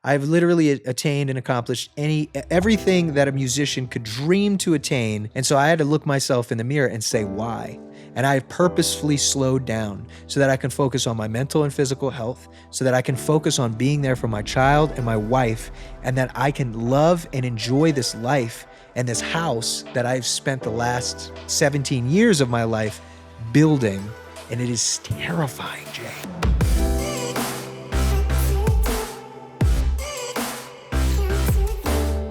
I've literally attained and accomplished everything that a musician could dream to attain. And so I had to look myself in the mirror and say, why? And I have purposefully slowed down so that I can focus on my mental and physical health, so that I can focus on being there for my child and my wife, and that I can love and enjoy this life and this house that I've spent the last 17 years of my life building. And it is terrifying, Jay.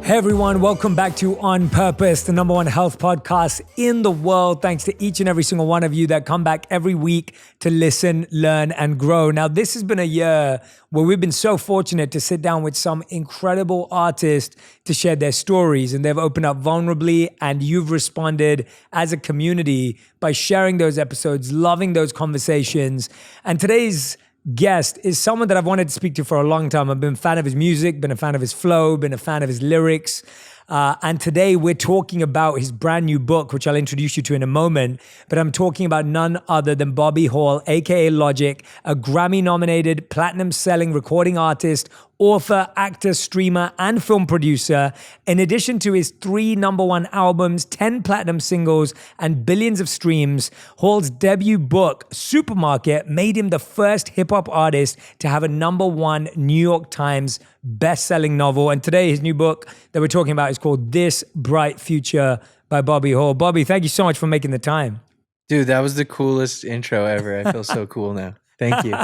Hey everyone, welcome back to On Purpose, the #1 health podcast in the world. Thanks to each and every single one of you that come back every week to listen, learn, and grow. Now, this has been a year where we've been so fortunate to sit down with some incredible artists to share their stories, and they've opened up vulnerably, and you've responded as a community by sharing those episodes, loving those conversations. And today's guest is someone that I've wanted to speak to for a long time. I've been a fan of his music, been a fan of his flow, been a fan of his lyrics. And today we're talking about his brand new book, which I'll introduce you to in a moment. But I'm talking about none other than Bobby Hall, a.k.a. Logic, a Grammy-nominated, platinum-selling recording artist, author, actor, streamer, and film producer. In addition to his 3 #1 albums, 10 platinum singles, and billions of streams, Hall's debut book, Supermarket, made him the first hip-hop artist to have a #1 New York Times best-selling novel. And today, his new book that we're talking about is called This Bright Future by Bobby Hall. Bobby, thank you so much for making the time. Dude, that was the coolest intro ever. I feel so cool now. Thank you.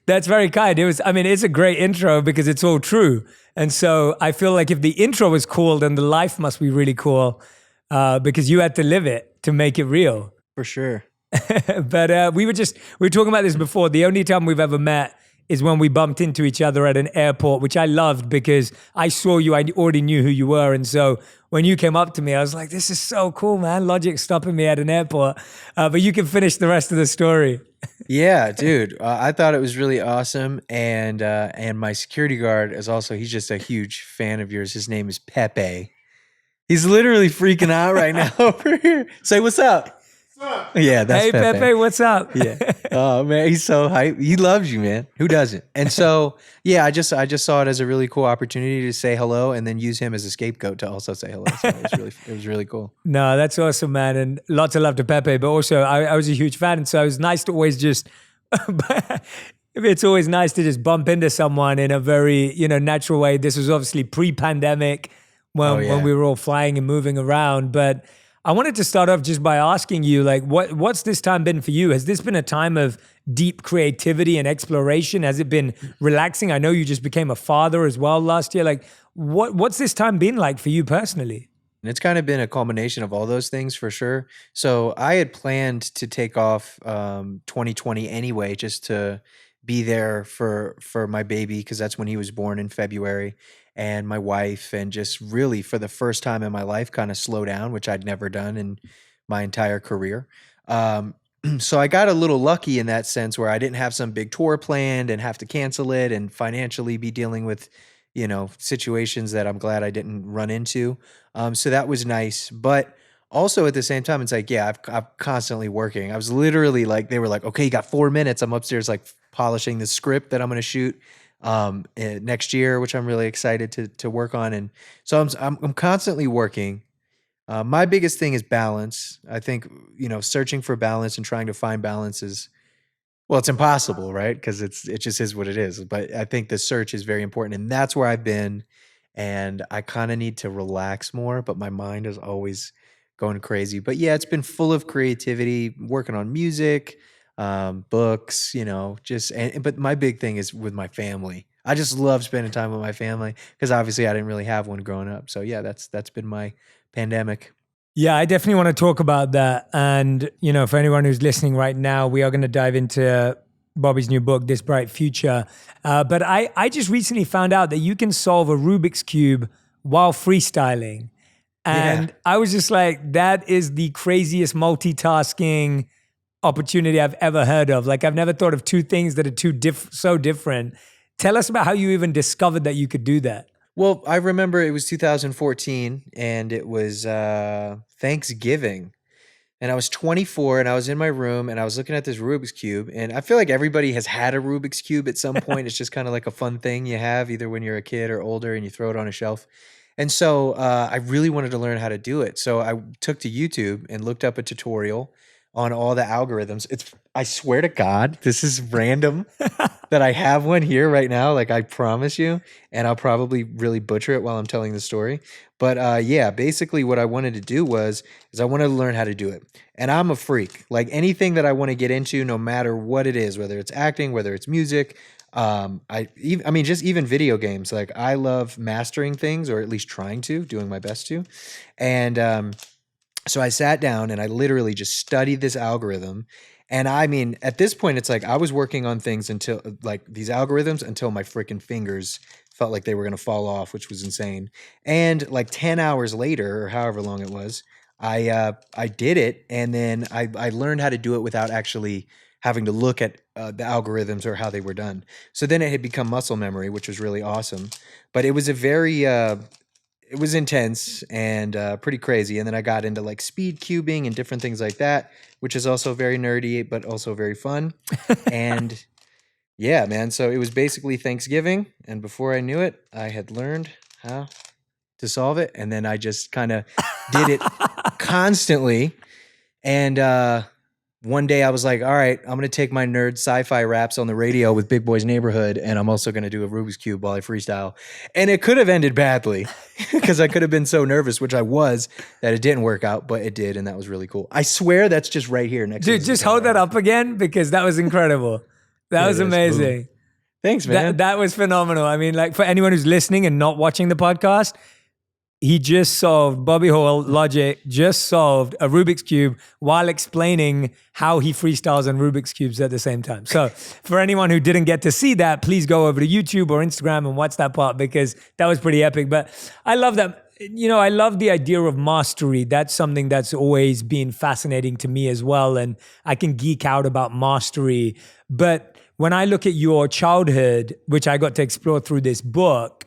That's very kind. It's a great intro because it's all true. And so I feel like if the intro was cool, then the life must be really cool because you had to live it to make it real. For sure. But we were talking about this before. The only time we've ever met is when we bumped into each other at an airport, which I loved because I saw you, I already knew who you were. And so when you came up to me, I was like, this is so cool, man. Logic stopping me at an airport. But you can finish the rest of the story. Yeah, dude. I thought it was really awesome. And my security guard is he's just a huge fan of yours. His name is Pepe. He's literally freaking out right now over here. Say, what's up? Yeah, that's Hey, Pepe, what's up? Yeah. Oh man, he's so hype. He loves you, man. Who doesn't? And so, yeah, I just saw it as a really cool opportunity to say hello and then use him as a scapegoat to also say hello. So it was really cool. No, that's awesome, man. And lots of love to Pepe. But also, I was a huge fan. And so it was nice to always just, it's always nice to just bump into someone in a very, natural way. This was obviously pre-pandemic when we were all flying and moving around. But I wanted to start off just by asking you, like, what's this time been for you? Has this been a time of deep creativity and exploration? Has it been relaxing? I know you just became a father as well last year. Like, what's this time been like for you personally? And it's kind of been a culmination of all those things for sure. So I had planned to take off 2020 anyway, just to be there for my baby, because that's when he was born in February, and my wife, and just really for the first time in my life kind of slow down, which I'd never done in my entire career. So I got a little lucky in that sense where I didn't have some big tour planned and have to cancel it and financially be dealing with, situations that I'm glad I didn't run into. So that was nice. But also at the same time, it's like, yeah, I'm constantly working. I was literally like, they were like, okay, you got 4 minutes. I'm upstairs like polishing the script that I'm going to shoot next year, which I'm really excited to work on. And so I'm constantly working. My biggest thing is balance. I think, searching for balance and trying to find balance is, well, it's impossible, right? Because it just is what it is. But I think the search is very important, and that's where I've been. And I kind of need to relax more, but my mind is always going crazy. But yeah, it's been full of creativity, working on music, books, but my big thing is with my family. I just love spending time with my family because obviously I didn't really have one growing up. So yeah, that's been my pandemic. Yeah, I definitely want to talk about that. And, for anyone who's listening right now, we are going to dive into Bobby's new book, This Bright Future. But I just recently found out that you can solve a Rubik's Cube while freestyling. And I was just like, that is the craziest multitasking opportunity I've ever heard of. Like, I've never thought of two things that are so different. Tell us about how you even discovered that you could do that. Well, I remember it was 2014 and it was Thanksgiving. and I was 24 and I was in my room and I was looking at this Rubik's Cube. And I feel like everybody has had a Rubik's Cube at some point. It's just kind of like a fun thing you have either when you're a kid or older and you throw it on a shelf. And so I really wanted to learn how to do it. So I took to YouTube and looked up a tutorial on all the algorithms. I swear to God, this is random that I have one here right now. Like I promise you, and I'll probably really butcher it while I'm telling the story. But yeah, basically what I wanted to do is I wanted to learn how to do it. And I'm a freak. Like anything that I want to get into, no matter what it is, whether it's acting, whether it's music, I mean, just even video games. Like I love mastering things, or at least trying to, doing my best to. And so I sat down and I literally just studied this algorithm. And I mean, at this point, it's like I was working on things until like these algorithms until my freaking fingers felt like they were going to fall off, which was insane. And like 10 hours later, or however long it was, I did it. And then I learned how to do it without actually having to look at the algorithms or how they were done. So then it had become muscle memory, which was really awesome. But it was a very, it was intense and pretty crazy. And then I got into like speed cubing and different things like that, which is also very nerdy, but also very fun. And yeah, man. So it was basically Thanksgiving. And before I knew it, I had learned how to solve it. And then I just kind of did it constantly. And one day I was like, all right, I'm going to take my nerd sci-fi raps on the radio with Big Boy's Neighborhood, and I'm also going to do a Rubik's Cube while I freestyle. And it could have ended badly because I could have been so nervous, which I was, that it didn't work out, but it did, and that was really cool. I swear that's just right here next to Dude, just hold that up again because that was incredible. That was amazing. Boom. Thanks, man. That was phenomenal. I mean, like for anyone who's listening and not watching the podcast, he just solved, Bobby Hall Logic just solved a Rubik's Cube while explaining how he freestyles on Rubik's Cubes at the same time. So for anyone who didn't get to see that, please go over to YouTube or Instagram and watch that part because that was pretty epic. But I love that. You know, I love the idea of mastery. That's something that's always been fascinating to me as well. And I can geek out about mastery. But when I look at your childhood, which I got to explore through this book,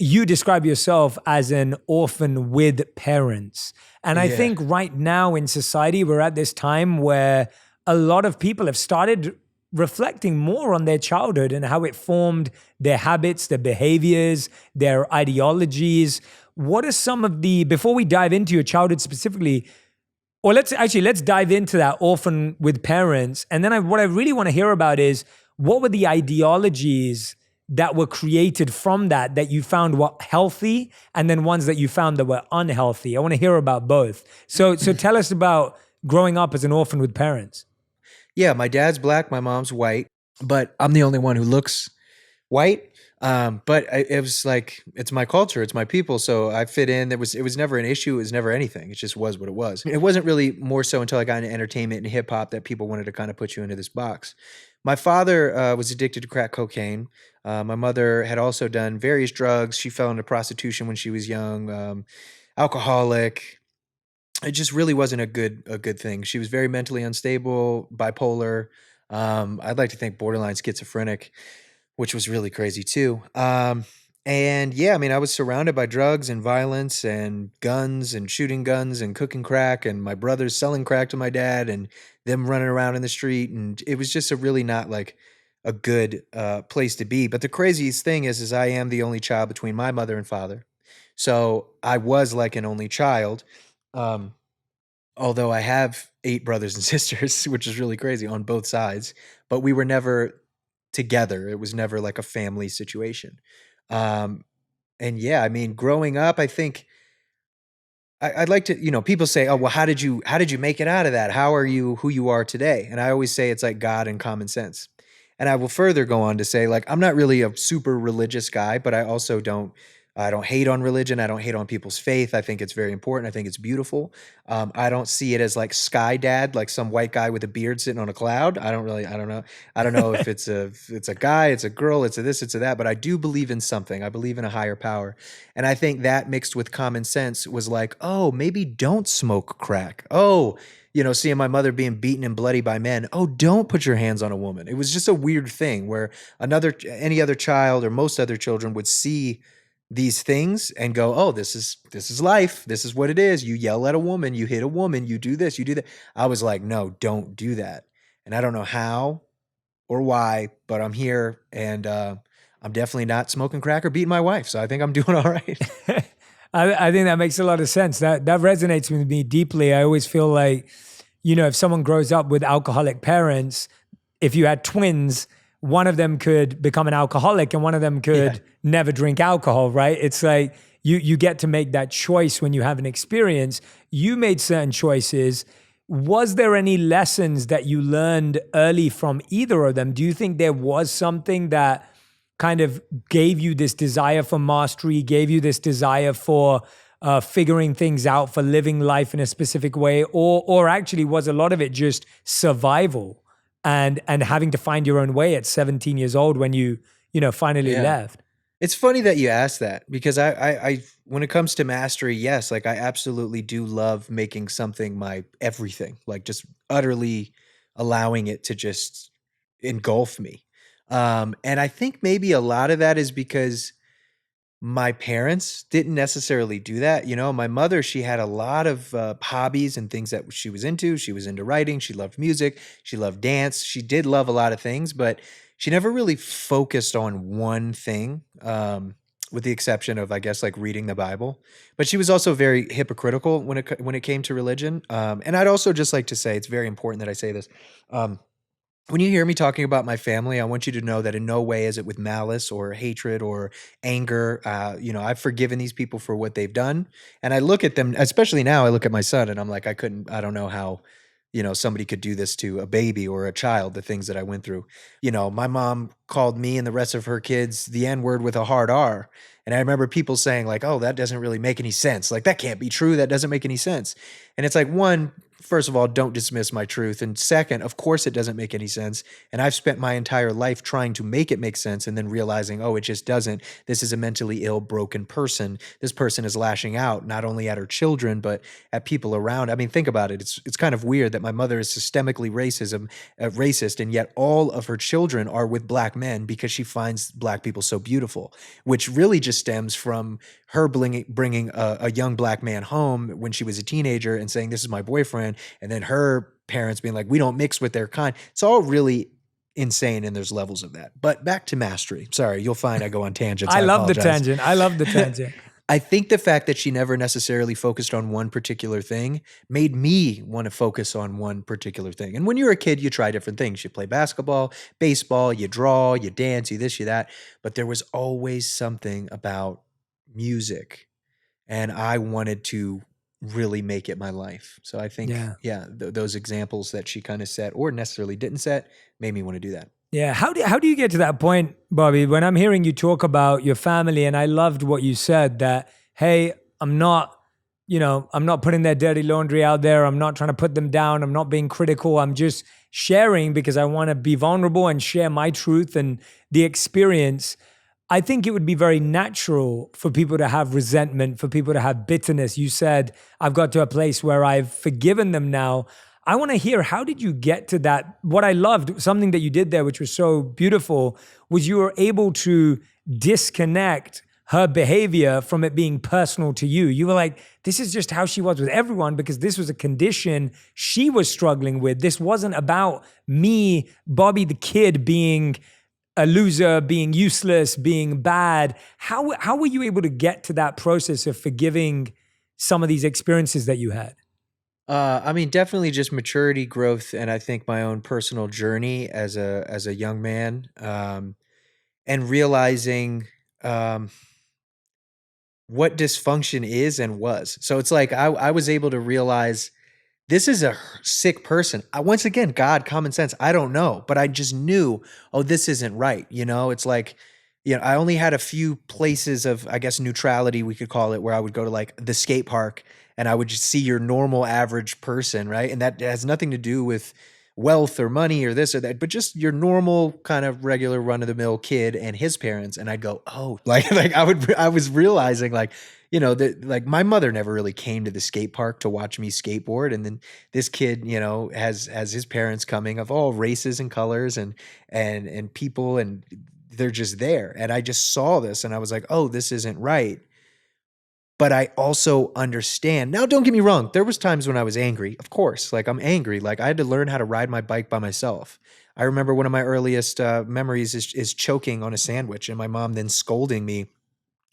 you describe yourself as an orphan with parents. And I think right now in society, we're at this time where a lot of people have started reflecting more on their childhood and how it formed their habits, their behaviors, their ideologies. What are some of the, before we dive into your childhood specifically, or let's dive into that orphan with parents. And then what I really want to hear about is what were the ideologies that were created from that you found were healthy, and then ones that you found that were unhealthy. I want to hear about both. So tell us about growing up as an orphan with parents. Yeah, my dad's black, my mom's white, but I'm the only one who looks white. It was like, it's my culture, it's my people, so I fit in. It was never an issue, it was never anything. It just was what it was. It wasn't really more so until I got into entertainment and hip hop that people wanted to kind of put you into this box. My father was addicted to crack cocaine. My mother had also done various drugs. She fell into prostitution when she was young, alcoholic. It just really wasn't a good thing. She was very mentally unstable, bipolar. I'd like to think borderline schizophrenic, which was really crazy too. And yeah, I mean, I was surrounded by drugs and violence and guns and shooting guns and cooking crack and my brothers selling crack to my dad and them running around in the street. And it was just a really not like a good place to be. But the craziest thing is I am the only child between my mother and father. So I was like an only child. Although I have 8 brothers and sisters, which is really crazy on both sides, but we were never together. It was never like a family situation. And yeah, I mean, growing up, I think I'd like to, people say, oh, well, how did you make it out of that? How are you who you are today? And I always say it's like God and common sense. And I will further go on to say, like, I'm not really a super religious guy, but I also I don't hate on religion. I don't hate on people's faith. I think it's very important. I think it's beautiful. I don't see it as like sky dad, like some white guy with a beard sitting on a cloud. I don't know. I don't know if it's a guy, it's a girl, it's a this, it's a that, but I do believe in something. I believe in a higher power. And I think that mixed with common sense was like, oh, maybe don't smoke crack. Oh, seeing my mother being beaten and bloody by men. Oh, don't put your hands on a woman. It was just a weird thing where any other child or most other children would see these things and go, oh, this is life. This is what it is. You yell at a woman, you hit a woman, you do this, you do that. I was like, no, don't do that. And I don't know how or why, but I'm here and I'm definitely not smoking crack or beating my wife. So I think I'm doing all right. I think that makes a lot of sense. That resonates with me deeply. I always feel like, if someone grows up with alcoholic parents, if you had twins, one of them could become an alcoholic and one of them Yeah. could never drink alcohol, right? It's like you get to make that choice when you have an experience. You made certain choices. Was there any lessons that you learned early from either of them? Do you think there was something that kind of gave you this desire for mastery, gave you this desire for figuring things out, for living life in a specific way, or actually was a lot of it just survival and having to find your own way at 17 years old when you finally Yeah. left? It's funny that you asked that because I when it comes to mastery, yes, like I absolutely do love making something my everything, like just utterly allowing it to just engulf me. And I think maybe a lot of that is because my parents didn't necessarily do that. My mother, she had a lot of hobbies and things that she was into. She was into writing. She loved music. She loved dance. She did love a lot of things, but she never really focused on one thing, with the exception of, I guess, like reading the Bible. But she was also very hypocritical when it came to religion. And I'd also just like to say it's very important that I say this. Um, when you hear me talking about my family, I want you to know that in no way is it with malice or hatred or anger. I've forgiven these people for what they've done. And I look at them, especially now, I look at my son and I'm like, I don't know how, somebody could do this to a baby or a child, the things that I went through. My mom called me and the rest of her kids the N word with a hard R. And I remember people saying, like, oh, that doesn't really make any sense. Like, that can't be true. That doesn't make any sense. And it's like, one, first of all, don't dismiss my truth. And second, of course, it doesn't make any sense. And I've spent my entire life trying to make it make sense and then realizing, oh, it just doesn't. This is a mentally ill, broken person. This person is lashing out not only at her children, but at people around. I mean, think about it. It's kind of weird that my mother is systemically racist, and yet all of her children are with black men because she finds black people so beautiful, which really just stems from her bringing a young black man home when she was a teenager and saying, this is my boyfriend. And then her parents being like, we don't mix with their kind. It's all really insane. And there's levels of that. But back to mastery. Sorry, you'll find I go on tangents. I I love the apologize. tangent. I love the tangent. I think the fact that she never necessarily focused on one particular thing made me want to focus on one particular thing. And when you're a kid, you try different things. You play basketball, baseball, you draw, you dance, you this, you that. But there was always something about music. And I wanted to really make it my life. So I think, Yeah. yeah, those examples that she kind of set or necessarily didn't set made me want to do that. Yeah. How do you get to that point, Bobby? When I'm hearing you talk about your family, and I loved what you said that, hey, I'm not putting their dirty laundry out there. I'm not trying to put them down. I'm not being critical. I'm just sharing because I want to be vulnerable and share my truth and the experience. I think it would be very natural for people to have resentment, for people to have bitterness. You said, I've got to a place where I've forgiven them now. I want to hear, how did you get to that? What I loved, something that you did there, which was so beautiful, was you were able to disconnect her behavior from it being personal to you. You were like, this is just how she was with everyone because this was a condition she was struggling with. This wasn't about me, Bobby the kid, being a loser, being useless, being bad. How were you able to get to that process of forgiving some of these experiences that you had? I mean, definitely just maturity, growth, and I think my own personal journey as a young man, and realizing um, what dysfunction is and was. So it's like I was able to realize this is a sick person. Once again, God, common sense. I don't know, but I just knew, oh, this isn't right. It's like, I only had a few places of, I guess, neutrality, we could call it, where I would go to like the skate park and I would just see your normal average person, right? And that has nothing to do with wealth or money or this or that, but just your normal kind of regular run of the mill kid and his parents. And I'd go, oh, like I was realizing like, that like my mother never really came to the skate park to watch me skateboard. And then this kid, has his parents coming of all races and colors and people and they're just there. And I just saw this and I was like, oh, this isn't right. But I also understand. Now, don't get me wrong. There was times when I was angry. Of course, like I'm angry. Like I had to learn how to ride my bike by myself. I remember one of my earliest memories is choking on a sandwich and my mom then scolding me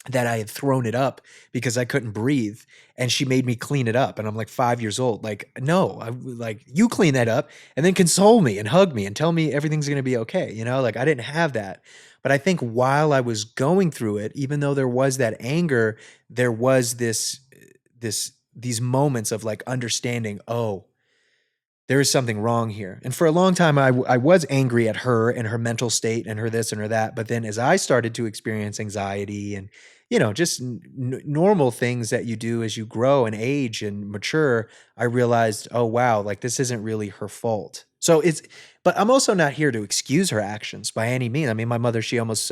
that I had thrown it up because I couldn't breathe, and she made me clean it up. And I'm like 5 years old. Like, no, like you clean that up and then console me and hug me and tell me everything's going to be okay. You know, like I didn't have that. But I think while I was going through it, even though there was that anger, there was these moments of like understanding, oh, there is something wrong here. And for a long time, I was angry at her and her mental state and her this and her that. But then as I started to experience anxiety and, just normal things that you do as you grow and age and mature, I realized, oh, wow, like this isn't really her fault. But I'm also not here to excuse her actions by any means. I mean, my mother, she almost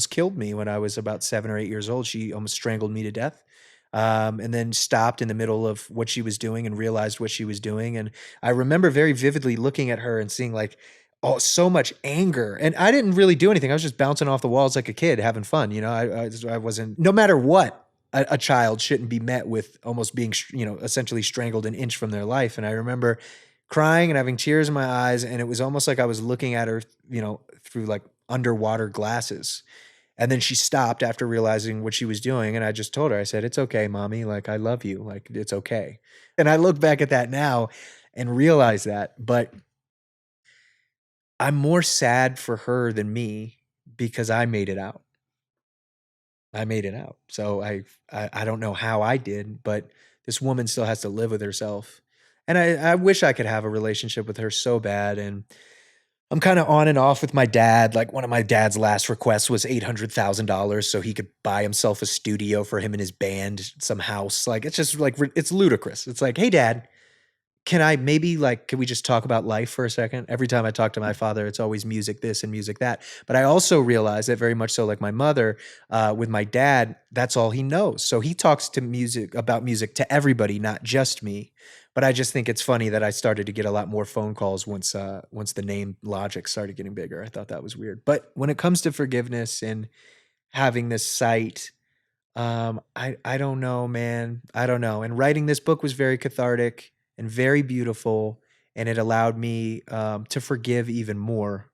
killed me when I was about 7 or 8 years old. She almost strangled me to death. And then stopped in the middle of what she was doing and realized what she was doing. And I remember very vividly looking at her and seeing like, oh, so much anger. And I didn't really do anything. I was just bouncing off the walls like a kid, having fun. I wasn't, no matter what, a child shouldn't be met with almost being, essentially strangled an inch from their life. And I remember crying and having tears in my eyes. And it was almost like I was looking at her, through like underwater glasses. And then she stopped after realizing what she was doing. And I just told her, I said, it's okay, mommy. Like, I love you. Like, it's okay. And I look back at that now and realize that. But I'm more sad for her than me because I made it out. I made it out. So I don't know how I did, but this woman still has to live with herself. And I wish I could have a relationship with her so bad. And I'm kind of on and off with my dad. Like one of my dad's last requests was $800,000 so he could buy himself a studio for him and his band, some house. Like it's just like it's ludicrous. It's like, hey, Dad, can we just talk about life for a second? Every time I talk to my father, it's always music this and music that. But I also realize that very much so, like my mother, with my dad, that's all he knows. So he talks about music to everybody, not just me. But I just think it's funny that I started to get a lot more phone calls once the name Logic started getting bigger. I thought that was weird. But when it comes to forgiveness and having this site, I don't know, man. I don't know. And writing this book was very cathartic and very beautiful, and it allowed me to forgive even more.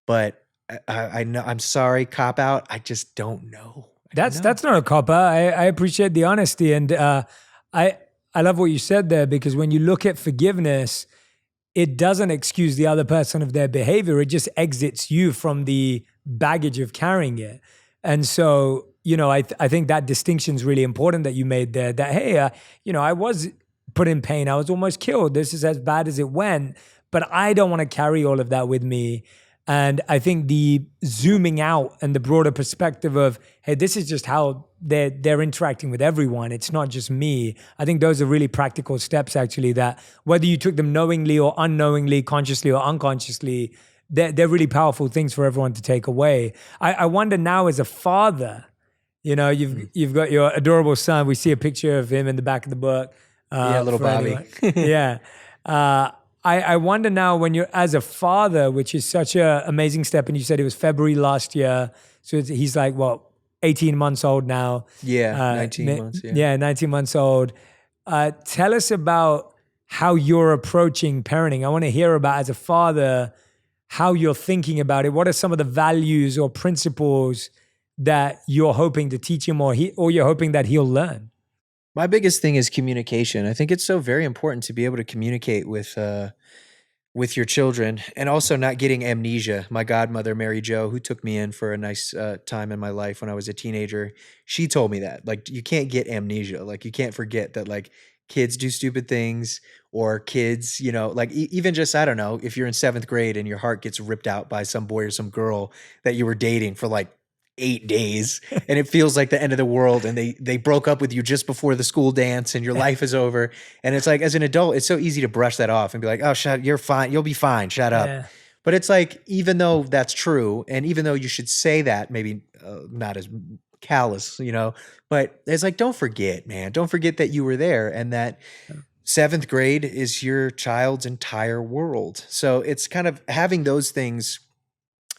But I know, I'm sorry, cop out. I just don't know. That's not a cop out. I appreciate the honesty, and I love what you said there, because when you look at forgiveness, it doesn't excuse the other person of their behavior. It just exits you from the baggage of carrying it. And so, I think that distinction is really important that you made there, that, hey, I was put in pain. I was almost killed. This is as bad as it went, but I don't want to carry all of that with me. And I think the zooming out and the broader perspective of, hey, this is just how they're interacting with everyone. It's not just me. I think those are really practical steps, actually, that whether you took them knowingly or unknowingly, consciously or unconsciously, they're really powerful things for everyone to take away. I wonder now, as a father, you've got your adorable son. We see a picture of him in the back of the book. Yeah, little Bobby. Yeah. I wonder now, when you're as a father, which is such an amazing step, and you said it was February last year, so he's like, 18 months old now. Yeah, 19 months. Yeah, 19 months old. Tell us about how you're approaching parenting. I want to hear about, as a father, how you're thinking about it. What are some of the values or principles that you're hoping to teach him, or you're hoping that he'll learn? My biggest thing is communication. I think it's so very important to be able to communicate with your children, and also not getting amnesia. My godmother, Mary Jo, who took me in for a nice time in my life when I was a teenager, she told me that, like, you can't get amnesia. Like, you can't forget that, like, kids do stupid things, or kids, like even just, I don't know, if you're in 7th grade and your heart gets ripped out by some boy or some girl that you were dating for like 8 days and it feels like the end of the world, and they broke up with you just before the school dance and your life is over. And it's like, as an adult, it's so easy to brush that off and be like, oh, you're fine. You'll be fine. Shut up. Yeah. But it's like, even though that's true, and even though you should say that, maybe not as callous, but it's like, don't forget, man. Don't forget that you were there, and that 7th grade is your child's entire world. So it's kind of having those things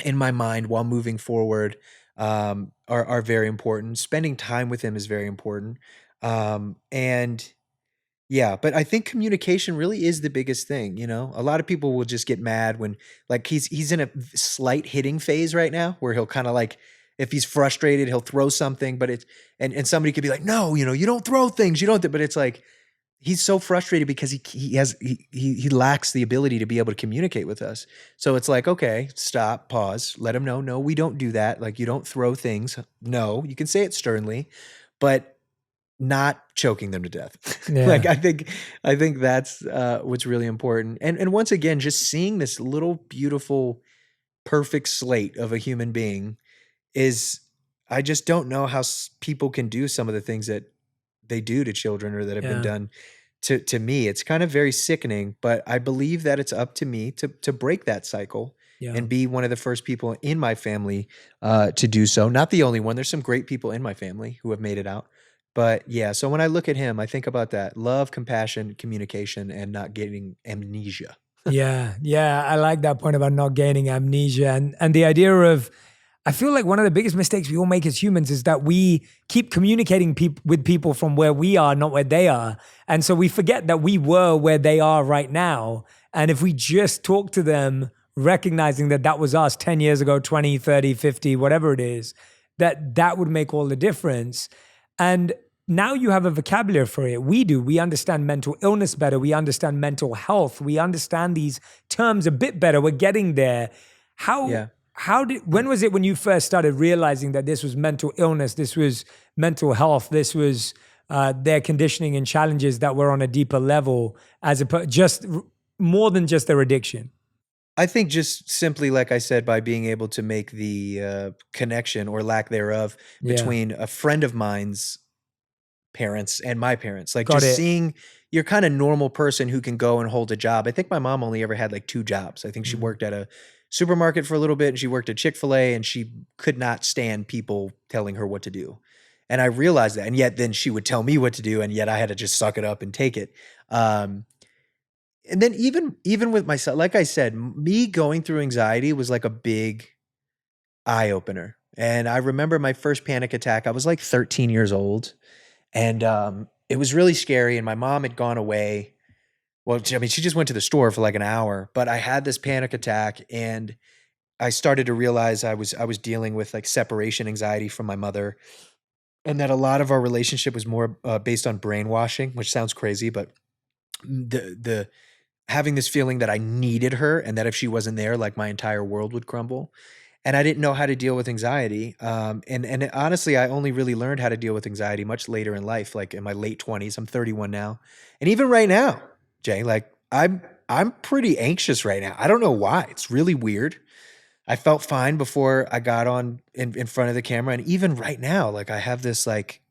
in my mind while moving forward are very important. Spending time with him is very important. And yeah, but I think communication really is the biggest thing, you know? A lot of people will just get mad when like he's in a slight hitting phase right now where he'll kind of like if he's frustrated, he'll throw something, but it's and somebody could be like, "No, you know, you don't throw things. You don't." But it's like he's so frustrated because he lacks the ability to be able to communicate with us. So it's like, okay, stop, pause, let him know, no, we don't do that. Like you don't throw things. No, you can say it sternly, but not choking them to death. Like Yeah. I think that's what's really important. And once again, just seeing this little beautiful, perfect slate of a human being is I just don't know how people can do some of the things that they do to children or that have been Yeah. done to me. It's kind of very sickening, but I believe that it's up to me to break that cycle Yeah. and be one of the first people in my family to do so. Not the only one. There's some great people in my family who have made it out. But yeah, so when I look at him, I think about that love, compassion, communication, and not getting amnesia. Yeah, yeah, I like that point about not gaining amnesia and the idea of I feel like one of the biggest mistakes we all make as humans is that we keep communicating with people from where we are, not where they are. And so we forget that we were where they are right now. And if we just talk to them, recognizing that that was us 10 years ago, 20, 30, 50, whatever it is, that would make all the difference. And now you have a vocabulary for it. We do. We understand mental illness better. We understand mental health. We understand these terms a bit better. We're getting there. How Yeah. when was it when you first started realizing that this was mental illness, this was mental health, this was their conditioning and challenges that were on a deeper level, as opposed more than just their addiction? I think just simply, like I said, by being able to make the connection or lack thereof Yeah, between a friend of mine's parents and my parents, like got just it. seeing your kind of normal person who can go and hold a job. I think my mom only ever had like two jobs. I think she Mm. worked at a supermarket for a little bit and she worked at Chick-fil-A and she could not stand people telling her what to do. And I realized that. And yet then she would tell me what to do. And yet I had to just suck it up and take it. And then even with myself, like I said, me going through anxiety was like a big eye opener. And I remember my first panic attack. I was like 13 years old, and it was really scary. And my mom had gone away. Well, I mean, she just went to the store for like an hour. But I had this panic attack, and I started to realize I was dealing with like separation anxiety from my mother, and that a lot of our relationship was more based on brainwashing, which sounds crazy, but the having this feeling that I needed her and that if she wasn't there, like my entire world would crumble. And I didn't know how to deal with anxiety. And honestly, I only really learned how to deal with anxiety much later in life, like in my late 20s. I'm 31 now. And even right now, Jay, like I'm pretty anxious right now. I don't know why. It's really weird. I felt fine before I got on in front of the camera. And even right now, like I have this like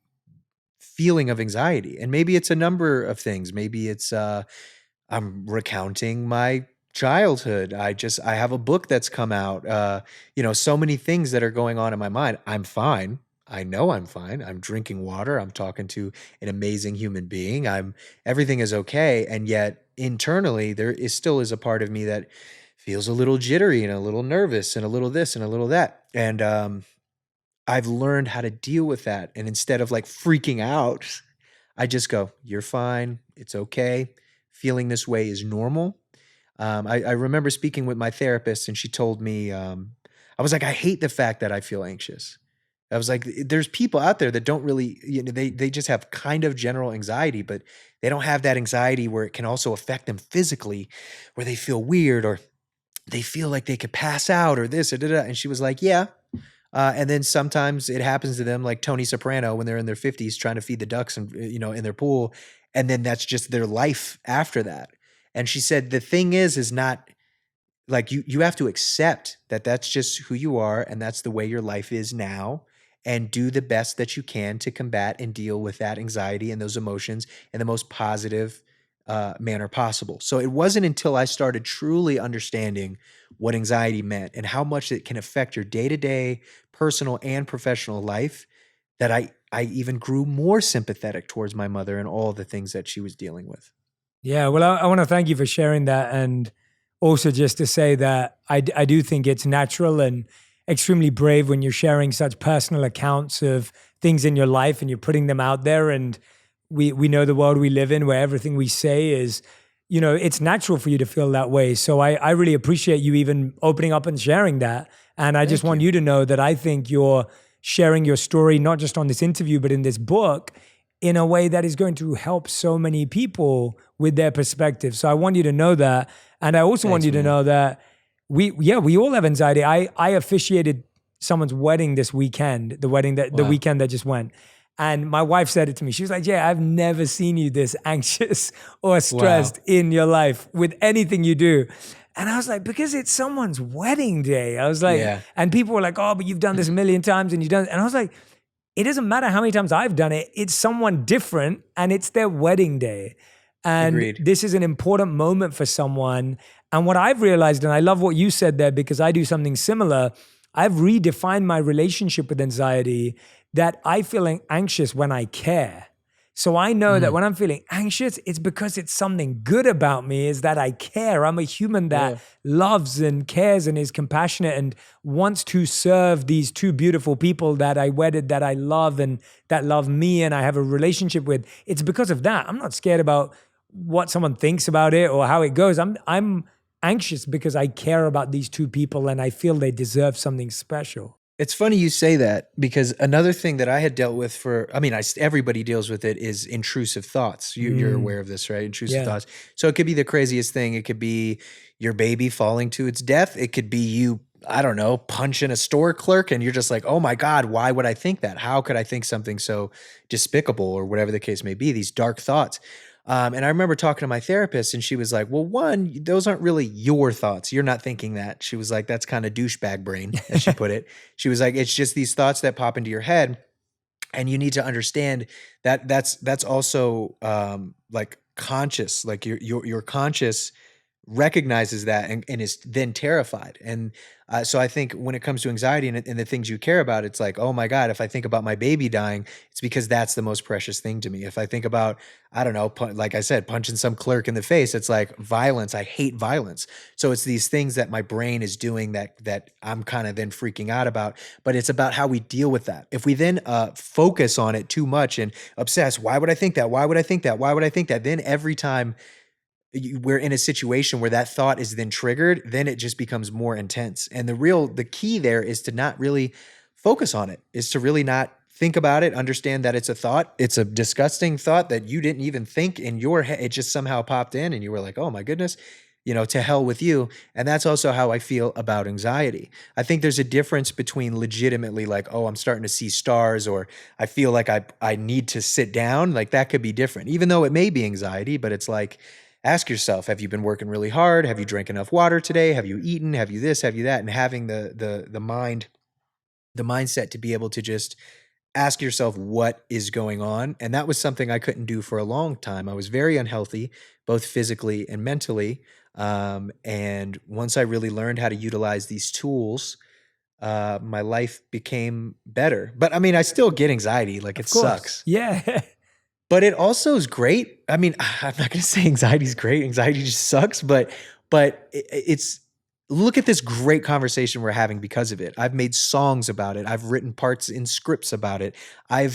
feeling of anxiety. And maybe it's a number of things. Maybe it's I'm recounting my childhood. I have a book that's come out. So many things that are going on in my mind. I'm fine. I know I'm fine. I'm drinking water. I'm talking to an amazing human being. Everything is okay. And yet internally there is still is a part of me that feels a little jittery and a little nervous and a little this and a little that. And I've learned how to deal with that. And instead of like freaking out, I just go, "You're fine. It's okay. Feeling this way is normal." I remember speaking with my therapist, and she told me, I was like, "I hate the fact that I feel anxious." I was like, "There's people out there that don't really, they just have kind of general anxiety, but they don't have that anxiety where it can also affect them physically, where they feel weird or they feel like they could pass out or this or da da." And she was like, "Yeah." And then sometimes it happens to them, like Tony Soprano, when they're in their 50s trying to feed the ducks and in their pool, and then that's just their life after that. And she said the thing is not like you have to accept that that's just who you are and that's the way your life is now, and do the best that you can to combat and deal with that anxiety and those emotions in the most positive manner possible. So it wasn't until I started truly understanding what anxiety meant and how much it can affect your day-to-day personal and professional life that I even grew more sympathetic towards my mother and all the things that she was dealing with. Yeah, well, I want to thank you for sharing that. And also just to say that I do think it's natural and extremely brave when you're sharing such personal accounts of things in your life and you're putting them out there. And we know the world we live in where everything we say is, it's natural for you to feel that way. So I really appreciate you even opening up and sharing that. And I just want you to know that I think you're sharing your story, not just on this interview, but in this book, in a way that is going to help so many people with their perspective. So I want you to know that. And I also want you to know that we all have anxiety. I officiated someone's wedding this weekend, the weekend that just went. And my wife said it to me. She was like, Jay, I've never seen you this anxious or stressed in your life with anything you do. And I was like, because it's someone's wedding day. I was like, and people were like, oh, but you've done this a million times and you've done it. And I was like, it doesn't matter how many times I've done it. It's someone different and it's their wedding day. And this is an important moment for someone. And what I've realized, and I love what you said there because I do something similar, I've redefined my relationship with anxiety that I feel anxious when I care. So I know that when I'm feeling anxious, it's because it's something good about me, is that I care. I'm a human that loves and cares and is compassionate and wants to serve these two beautiful people that I wedded, that I love and that love me and I have a relationship with. It's because of that. I'm not scared about what someone thinks about it or how it goes. I'm anxious because I care about these two people and I feel they deserve something special. It's funny you say that because another thing that I had dealt with everybody deals with it, is intrusive thoughts. You're aware of this, right? Intrusive thoughts. So it could be the craziest thing. It could be your baby falling to its death. It could be you, I don't know, punching a store clerk and you're just like, oh my God, why would I think that? How could I think something so despicable, or whatever the case may be, these dark thoughts. And I remember talking to my therapist and she was like, well, one, those aren't really your thoughts. You're not thinking that. She was like, that's kind of douchebag brain, as she put it. She was like, it's just these thoughts that pop into your head. And you need to understand that that's also like conscious, like your conscious recognizes that and is then terrified. And so I think when it comes to anxiety and the things you care about, it's like, oh my God, if I think about my baby dying, it's because that's the most precious thing to me. If I think about, I don't know, like I said, punching some clerk in the face, it's like violence. I hate violence. So it's these things that my brain is doing that I'm kind of then freaking out about, but it's about how we deal with that. If we then focus on it too much and obsess, why would I think that? Why would I think that? Why would I think that? Then every time we're in a situation where that thought is then triggered, then it just becomes more intense. And the key there is to not really focus on it, is to really not think about it, understand that it's a thought. It's a disgusting thought that you didn't even think in your head. It just somehow popped in and you were like, oh my goodness, to hell with you. And that's also how I feel about anxiety. I think there's a difference between legitimately like, oh, I'm starting to see stars, or I feel like I need to sit down. Like that could be different, even though it may be anxiety, but it's like, ask yourself, have you been working really hard? Have you drank enough water today? Have you eaten? Have you this? Have you that? And having the mindset to be able to just ask yourself what is going on. And that was something I couldn't do for a long time. I was very unhealthy, both physically and mentally. And once I really learned how to utilize these tools, my life became better. But I mean, I still get anxiety. Like it sucks. Yeah. But it also is great. I mean, I'm not going to say anxiety is great. Anxiety just sucks, but it's, look at this great conversation we're having because of it. I've made songs about it. I've written parts in scripts about it. I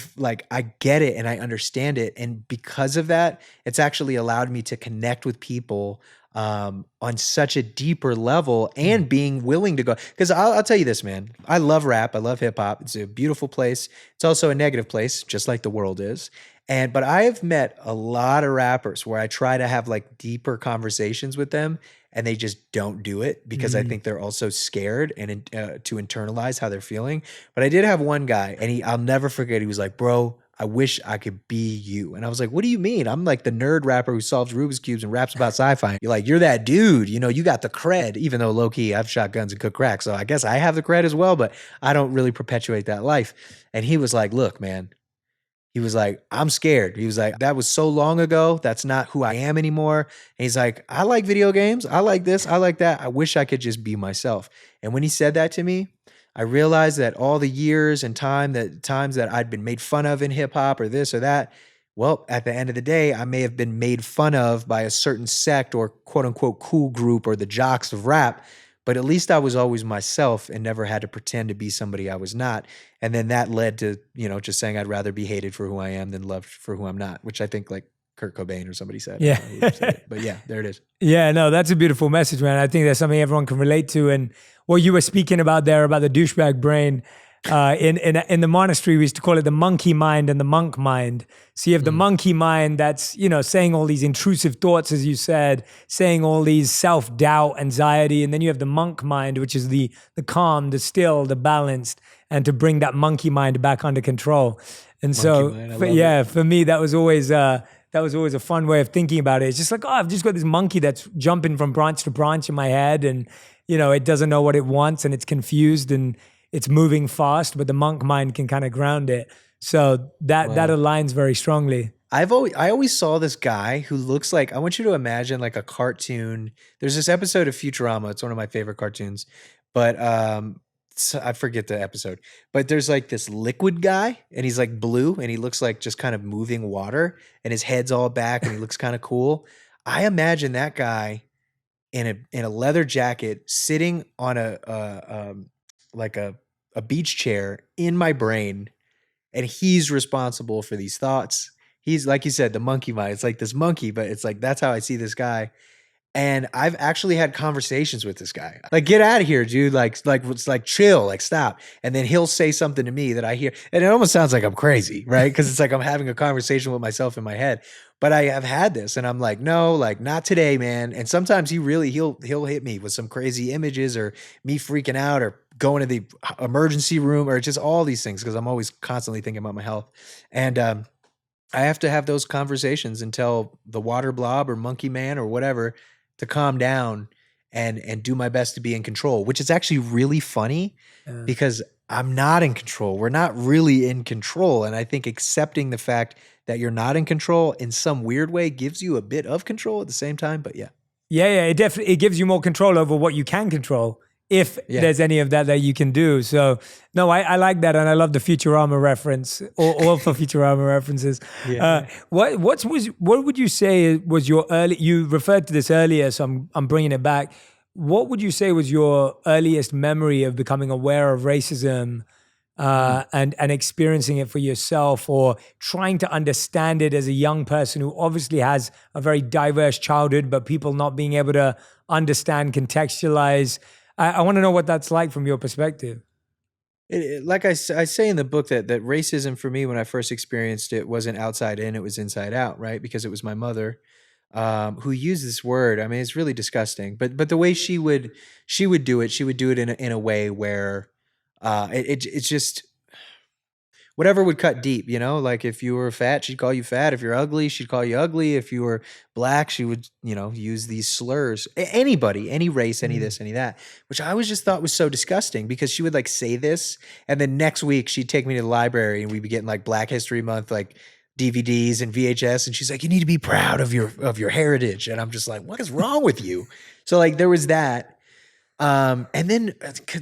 get it and I understand it. And because of that, it's actually allowed me to connect with people on such a deeper level, and being willing to go. Because I'll tell you this, man, I love rap. I love hip hop. It's a beautiful place. It's also a negative place, just like the world is. But I have met a lot of rappers where I try to have like deeper conversations with them and they just don't do it because I think they're also scared and to internalize how they're feeling. But I did have one guy and I'll never forget. He was like, bro, I wish I could be you. And I was like, what do you mean? I'm like the nerd rapper who solves Rubik's Cubes and raps about sci-fi. You're like, you're that dude, you got the cred, even though low key I've shot guns and cooked crack. So I guess I have the cred as well, but I don't really perpetuate that life. And he was like, look, man, he was like, I'm scared. He was like, that was so long ago. That's not who I am anymore. And he's like, I like video games. I like this. I like that. I wish I could just be myself. And when he said that to me, I realized that all the years and times that I'd been made fun of in hip hop or this or that well, at the end of the day, I may have been made fun of by a certain sect or quote unquote cool group or the jocks of rap, but at least I was always myself and never had to pretend to be somebody I was not. And then that led to, just saying I'd rather be hated for who I am than loved for who I'm not, which I think like Kurt Cobain or somebody said. I Yeah. don't know who said it, but yeah, there it is. Yeah, no, that's a beautiful message, man. I think that's something everyone can relate to. And what you were speaking about there about the douchebag brain, in the monastery, we used to call it the monkey mind and the monk mind. So you have the monkey mind that's, saying all these intrusive thoughts, as you said, saying all these self-doubt, anxiety. And then you have the monk mind, which is the calm, the still, the balanced, and to bring that monkey mind back under control. And so, Mind, I love it. for me, that was always a fun way of thinking about it. It's just like, oh, I've just got this monkey that's jumping from branch to branch in my head, and it doesn't know what it wants, and it's confused, and it's moving fast. But the monk mind can kind of ground it. So that aligns very strongly. I always saw this guy who looks like, I want you to imagine like a cartoon. There's this episode of Futurama. It's one of my favorite cartoons, but I forget the episode. But there's like this liquid guy, and he's like blue, and he looks like just kind of moving water, and his head's all back, and he looks kind of cool. I imagine that guy in a leather jacket sitting on like a beach chair in my brain, and he's responsible for these thoughts. He's like you said, the monkey mind. It's like this monkey, but it's like that's how I see this guy. And I've actually had conversations with this guy. Like, get out of here, dude. It's like chill, like stop. And then he'll say something to me that I hear, and it almost sounds like I'm crazy, right? Because it's like I'm having a conversation with myself in my head. But I have had this, and I'm like, no, like not today, man. And sometimes he'll hit me with some crazy images or me freaking out or going to the emergency room or just all these things because I'm always constantly thinking about my health. And I have to have those conversations and tell the water blob or monkey man or whatever to calm down and do my best to be in control, which is actually really funny because I'm not in control. We're not really in control. And I think accepting the fact that you're not in control in some weird way gives you a bit of control at the same time. But yeah. Yeah, it definitely gives you more control over what you can control, if there's any of that you can do. So no, I like that, and I love the Futurama reference, all for Futurama references. Yeah. What would you say was your early? You referred to this earlier, so I'm bringing it back. What would you say was your earliest memory of becoming aware of racism? And experiencing it for yourself, or trying to understand it as a young person who obviously has a very diverse childhood, but people not being able to understand, contextualize. I want to know what that's like from your perspective. Like I say in the book that racism for me when I first experienced it wasn't outside in, it was inside out, right? Because it was my mother who used this word. I mean, it's really disgusting, but the way she would do it, she would do it in a way where it's just whatever would cut deep, like if you were fat, she'd call you fat. If you're ugly, she'd call you ugly. If you were black, she would, use these slurs. Anybody, any race, any this, any that, which I always just thought was so disgusting because she would like say this. And then next week she'd take me to the library and we'd be getting like Black History Month, like DVDs and VHS. And she's like, you need to be proud of your heritage. And I'm just like, what is wrong with you? So like there was that. And then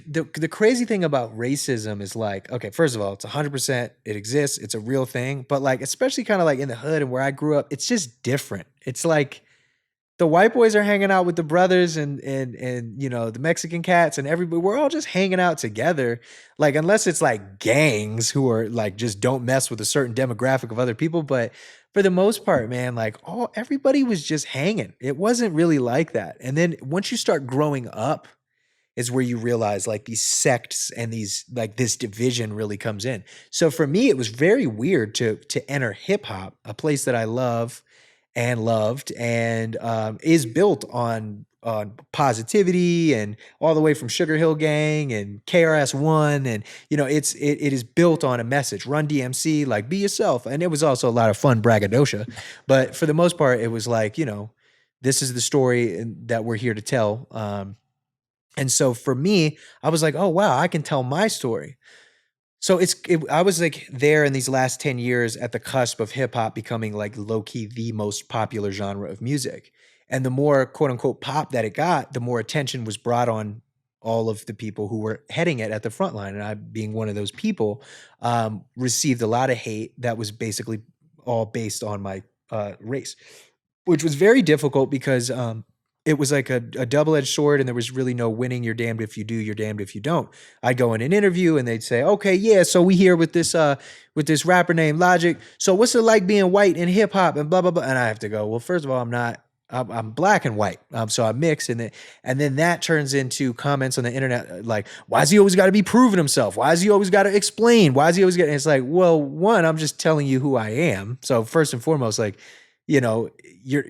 the crazy thing about racism is like, okay, first of all, it's 100%, it exists, it's a real thing, but like, especially kind of like in the hood and where I grew up, it's just different. It's like the white boys are hanging out with the brothers and the Mexican cats and everybody, we're all just hanging out together. Like, unless it's like gangs who are like, just don't mess with a certain demographic of other people. But for the most part, man, like everybody was just hanging. It wasn't really like that. And then once you start growing up, is where you realize like these sects and these like this division really comes in. So for me, it was very weird to enter hip hop, a place that I love and loved, and is built on positivity and all the way from Sugar Hill Gang and KRS-One, and it is built on a message. Run DMC, like be yourself, and it was also a lot of fun braggadocio, but for the most part, it was like this is the story that we're here to tell. And so for me, I was like, oh, wow, I can tell my story. So I was like there in these last 10 years at the cusp of hip hop becoming like low key the most popular genre of music. And the more quote unquote pop that it got, the more attention was brought on all of the people who were heading it at the front line. And I, being one of those people, received a lot of hate that was basically all based on my race, which was very difficult because it was like a double-edged sword, and there was really no winning. You're damned if you do, you're damned if you don't. I'd go in an interview and they'd say, okay, yeah, so we here with this rapper named Logic. So what's it like being white in hip hop and blah blah blah? And I have to go, well, first of all, I'm not. I'm black and white, so I mix, and then that turns into comments on the internet like, "Why has he always got to be proving himself? Why has he always got to explain? Why is he always getting?" It's like, well, one, I'm just telling you who I am. So first and foremost, like, you know, you're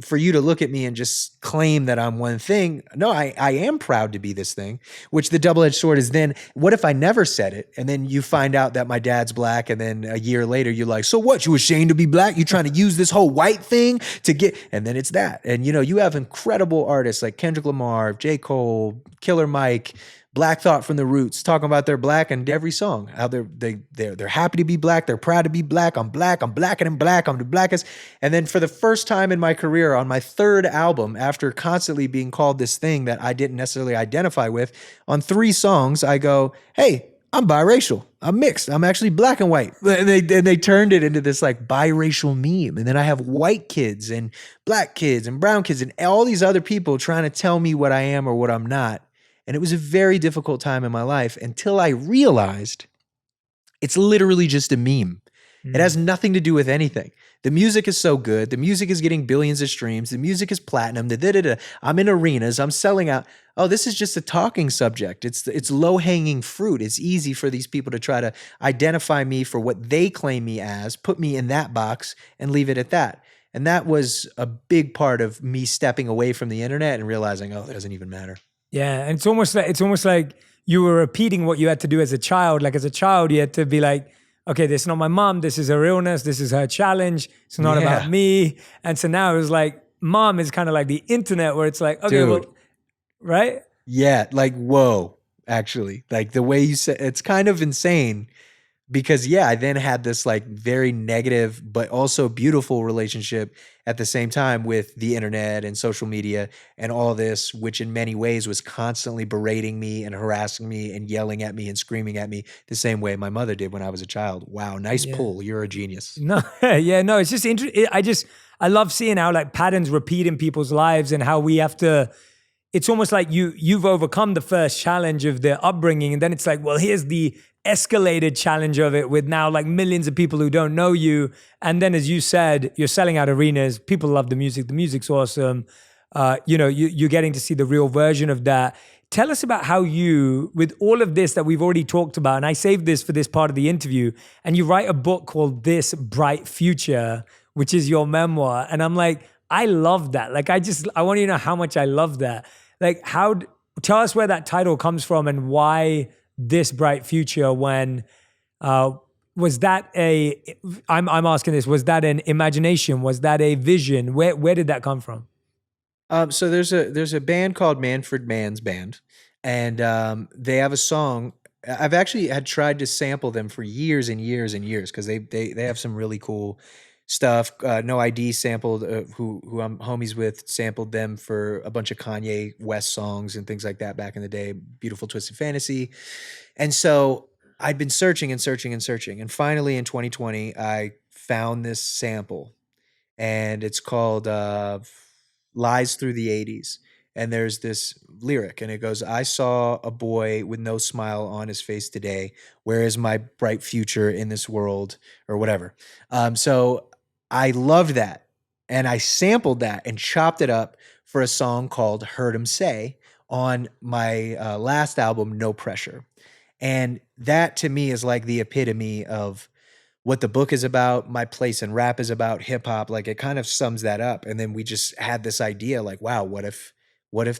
for you to look at me and just claim that I'm one thing. No, I am proud to be this thing, which the double-edged sword is then, what if I never said it? And then you find out that my dad's black. And then a year later, you're like, so what? You ashamed to be black? You trying to use this whole white thing to get, and then it's that. And you have incredible artists like Kendrick Lamar, J. Cole, Killer Mike, Black Thought from the Roots, talking about they're black in every song. How they're happy to be black. They're proud to be black. I'm black. I'm blacker than black. I'm the blackest. And then for the first time in my career, on my third album, after constantly being called this thing that I didn't necessarily identify with, on 3 songs, I go, hey, I'm biracial. I'm mixed. I'm actually black and white. And they turned it into this like biracial meme. And then I have white kids and black kids and brown kids and all these other people trying to tell me what I am or what I'm not. And it was a very difficult time in my life until I realized it's literally just a meme. It has nothing to do with anything. The music is so good. The music is getting billions of streams. The music is platinum. I'm in arenas. I'm selling out. Oh, this is just a talking subject. It's low-hanging fruit. It's easy for these people to try to identify me for what they claim me as, put me in that box, and leave it at that. And that was a big part of me stepping away from the internet and realizing, oh, it doesn't even matter. Yeah, and it's almost like you were repeating what you had to do as a child. Like as a child, you had to be like, okay, this is not my mom. This is her illness. This is her challenge. It's not about me. And so now it was like, mom is kind of like the internet, where it's like, okay, Dude. well, right? Yeah, like, whoa, actually. Like the way you said, it's kind of insane because, yeah, I then had this like very negative, but also beautiful relationship at the same time with the internet and social media and all this, which in many ways was constantly berating me and harassing me and yelling at me and screaming at me the same way my mother did when I was a child. Wow, nice pull. You're a genius. No, yeah, no, it's just interesting. I love seeing how like patterns repeat in people's lives and how we have to, it's almost like you've overcome the first challenge of their upbringing. And then it's like, well, here's the escalated challenge of it with now like millions of people who don't know you. And then, as you said, you're selling out arenas. People love the music. The music's awesome. You're getting to see the real version of that. Tell us about how you, with all of this that we've already talked about, and I saved this for this part of the interview, and you write a book called This Bright Future, which is your memoir. And I'm like, I love that. Like, I want you to know how much I love that. Like, tell us where that title comes from and why This Bright Future, when, was that I'm asking this, was that an imagination? Was that a vision? Where did that come from? So there's a band called Manfred Mann's Band, and they have a song. I've actually had tried to sample them for years and years and years because they have some really cool stuff. No ID sampled, who I'm homies with, sampled them for a bunch of Kanye West songs and things like that back in the day. Beautiful Twisted Fantasy. And so I'd been searching and searching and searching. And finally in 2020, I found this sample, and it's called Lies Through the 80s. And there's this lyric, and it goes, I saw a boy with no smile on his face today. Where is my bright future in this world, or whatever? So I loved that. And I sampled that and chopped it up for a song called Heard 'Em Say on my last album, No Pressure. And that to me is like the epitome of what the book is about, my place in rap is about, hip hop. Like it kind of sums that up. And then we just had this idea like, wow, what if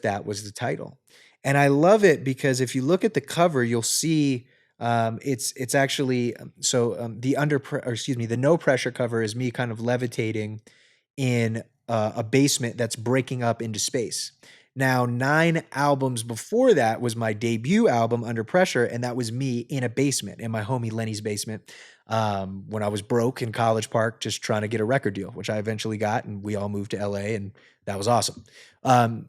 that was the title? And I love it because if you look at the cover, you'll see it's actually the No Pressure cover is me kind of levitating in a basement that's breaking up into space. Now, 9 albums before that was my debut album, Under Pressure, and that was me in a basement, in my homie Lenny's basement, when I was broke in College Park, just trying to get a record deal, which I eventually got, and we all moved to LA, and that was awesome.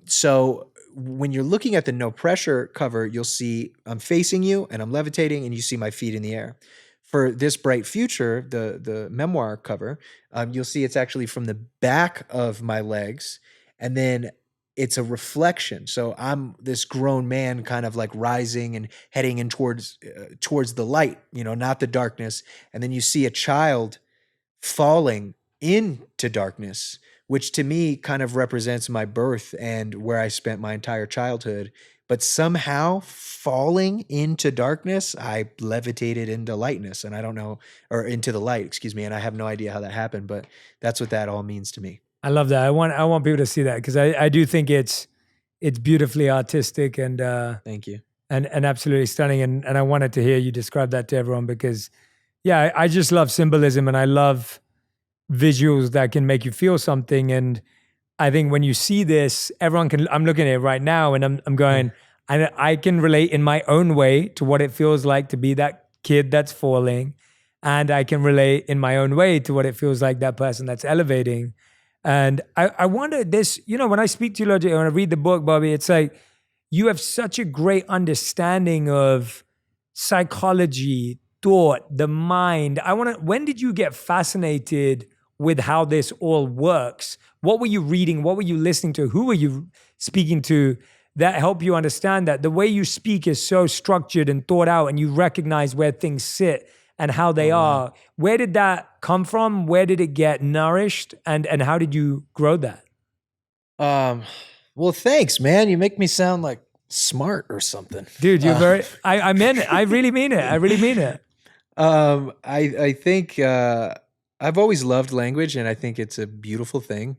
So when you're looking at the No Pressure cover, you'll see I'm facing you, and I'm levitating, and you see my feet in the air. for This Bright Future, the memoir cover, you'll see it's actually from the back of my legs, and then it's a reflection. So I'm this grown man, kind of like rising and heading in towards the light, not the darkness. And then you see a child falling into darkness, which to me kind of represents my birth and where I spent my entire childhood. But somehow falling into darkness, I levitated into lightness, and I don't know, or into the light, excuse me, and I have no idea how that happened, but that's what that all means to me. I love that. I want people to see that because I do think it's beautifully artistic and Thank you. and absolutely stunning. And I wanted to hear you describe that to everyone because yeah, I just love symbolism and I love visuals that can make you feel something. And I think when you see this, everyone can. I'm looking at it right now, and I'm going. I can relate in my own way to what it feels like to be that kid that's falling, and I can relate in my own way to what it feels like that person that's elevating. And I wonder this. When I speak to you, when I read the book, Bobby, it's like you have such a great understanding of psychology, thought, the mind. When did you get fascinated with how this all works? What were you reading? What were you listening to? Who were you speaking to that help you understand that the way you speak is so structured and thought out and you recognize where things sit and how they are? Where did that come from? Where did it get nourished? And how did you grow that? Well, thanks, man. You make me sound like smart or something. Dude, you're very, I meant it. I really mean it. I really mean it. I think I've always loved language, and I think it's a beautiful thing.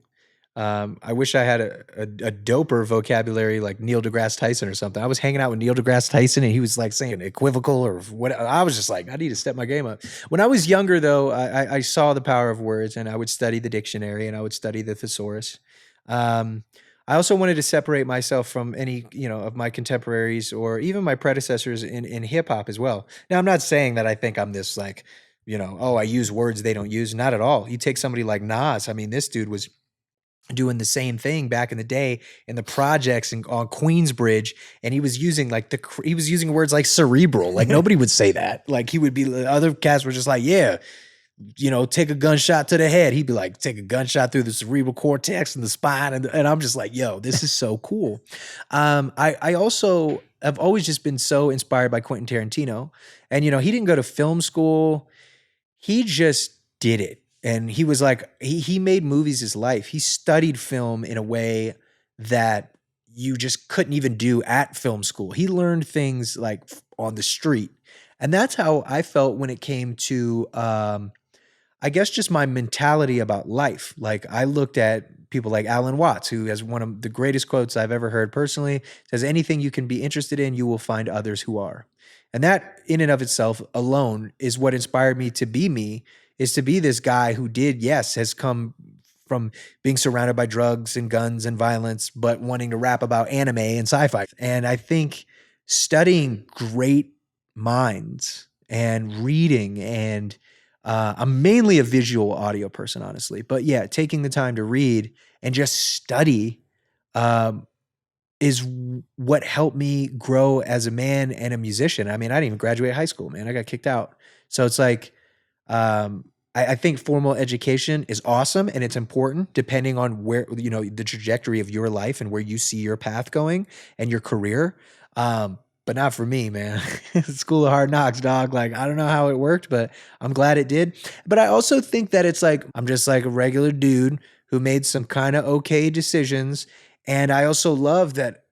I wish I had a doper vocabulary like Neil deGrasse Tyson or something. I was hanging out with Neil deGrasse Tyson, and he was like saying equivocal or what. I was just like, I need to step my game up. When I was younger, though, I saw the power of words, and I would study the dictionary, and I would study the thesaurus. I also wanted to separate myself from any, of my contemporaries or even my predecessors in hip hop as well. Now, I'm not saying that I think I'm this like, I use words they don't use. Not at all. You take somebody like Nas. I mean, this dude was doing the same thing back in the day in the projects and on Queensbridge, and he was using words like cerebral. Like nobody would say that. Like he would be. Other cats were just like, yeah. Take a gunshot to the head. He'd be like, take a gunshot through the cerebral cortex and the spine. And I'm just like, yo, this is so cool. I also have always just been so inspired by Quentin Tarantino. And, he didn't go to film school. He just did it. And he was like, he made movies his life. He studied film in a way that you just couldn't even do at film school. He learned things like on the street. And that's how I felt when it came to, I guess just my mentality about life. Like I looked at people like Alan Watts, who has one of the greatest quotes I've ever heard personally, says, anything you can be interested in, you will find others who are. And that in and of itself alone is what inspired me to be me, is to be this guy who has come from being surrounded by drugs and guns and violence, but wanting to rap about anime and sci-fi. And I think studying great minds and reading and I'm mainly a visual audio person, honestly. But yeah, taking the time to read and just study is what helped me grow as a man and a musician. I mean, I didn't even graduate high school, man. I got kicked out. So it's like, I think formal education is awesome and it's important depending on where, the trajectory of your life and where you see your path going and your career. But not for me, man. School of Hard Knocks, dog. Like, I don't know how it worked, but I'm glad it did. But I also think that it's like, I'm just like a regular dude who made some kind of okay decisions. And I also love that,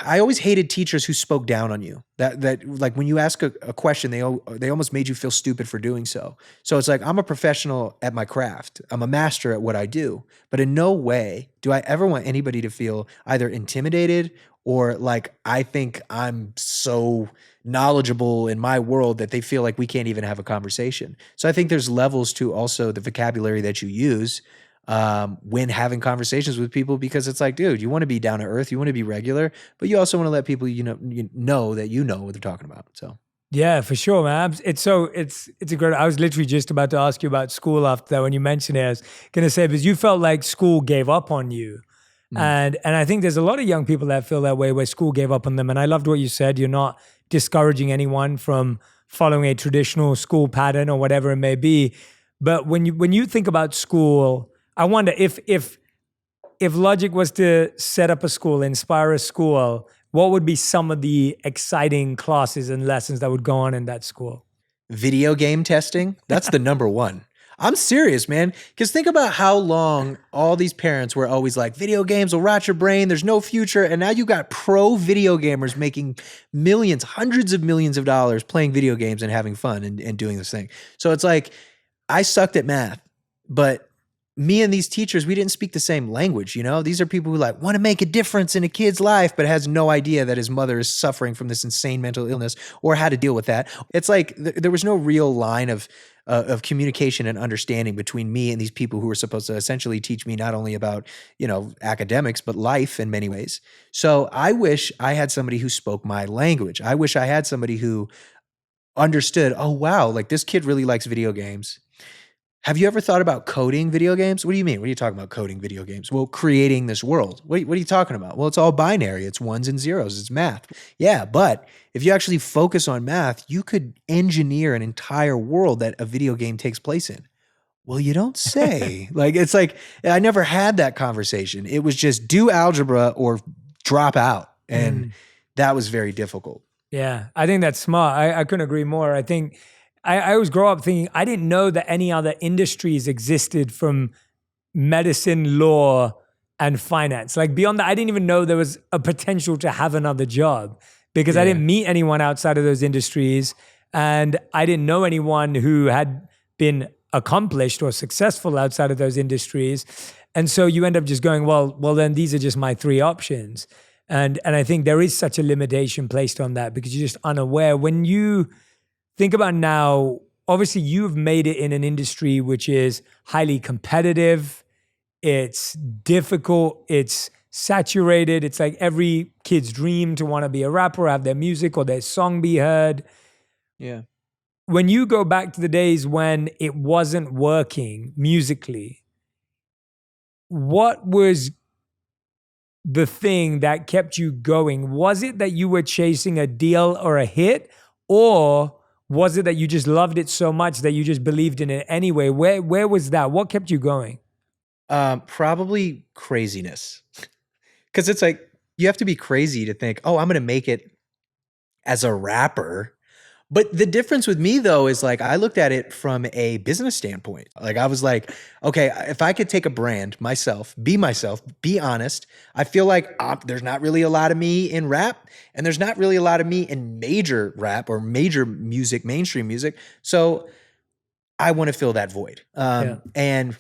I always hated teachers who spoke down on you. That like when you ask a question, they almost made you feel stupid for doing so. So it's like, I'm a professional at my craft. I'm a master at what I do. But in no way do I ever want anybody to feel either intimidated or like I think I'm so knowledgeable in my world that they feel like we can't even have a conversation. So I think there's levels to also the vocabulary that you use when having conversations with people, because it's like, dude, you want to be down to earth, you want to be regular, but you also want to let people, know that you know what they're talking about. So. Yeah, for sure, man. It's a great. I was literally just about to ask you about school after that when you mentioned it. I was gonna say, because you felt like school gave up on you. And I think there's a lot of young people that feel that way, where school gave up on them. And I loved what you said. You're not discouraging anyone from following a traditional school pattern or whatever it may be. But when you think about school, I wonder if Logic was to set up a school, inspire a school, what would be some of the exciting classes and lessons that would go on in that school? Video game testing, that's the number one. I'm serious, man. Because think about how long all these parents were always like, video games will rot your brain, there's no future. And now you got pro video gamers making millions, hundreds of millions of dollars playing video games and having fun and doing this thing. So it's like, I sucked at math, but me and these teachers, we didn't speak the same language. You know, these are people who like want to make a difference in a kid's life, but has no idea that his mother is suffering from this insane mental illness or how to deal with that. It's like there was no real line of communication and understanding between me and these people who were supposed to essentially teach me not only about, you know, academics, but life in many ways. So I wish I had somebody who spoke my language. I wish I had somebody who understood, oh, wow, like this kid really likes video games. Have you ever thought about coding video games? What do you mean? What are you talking about coding video games? Well, creating this world. What are you talking about? Well, it's all binary. It's ones and zeros. It's math. Yeah, but if you actually focus on math, you could engineer an entire world that a video game takes place in. Well, you don't say. Like, it's like, I never had that conversation. It was just do algebra or drop out. And that was very difficult. Yeah, I think that's smart. I couldn't agree more. I think I always grow up thinking I didn't know that any other industries existed from medicine, law, and finance. Like beyond that, I didn't even know there was a potential to have another job because I didn't meet anyone outside of those industries. And I didn't know anyone who had been accomplished or successful outside of those industries. And so you end up just going, well, then these are just my three options. And I think there is such a limitation placed on that because you're just unaware. When you think about now, obviously you've made it in an industry which is highly competitive. It's difficult. It's saturated. It's like every kid's dream to want to be a rapper, have their music or their song be heard. Yeah. When you go back to the days when it wasn't working musically, what was the thing that kept you going? Was it that you were chasing a deal or a hit, or was it that you just loved it so much that you just believed in it anyway? Where was that? What kept you going? Probably craziness. Because it's like, you have to be crazy to think, oh, I'm going to make it as a rapper. But the difference with me, though, is like I looked at it from a business standpoint. Like I was like, okay, if I could take a brand, myself, be honest, I feel like there's not really a lot of me in rap and there's not really a lot of me in major rap or major music, mainstream music. So I want to fill that void. And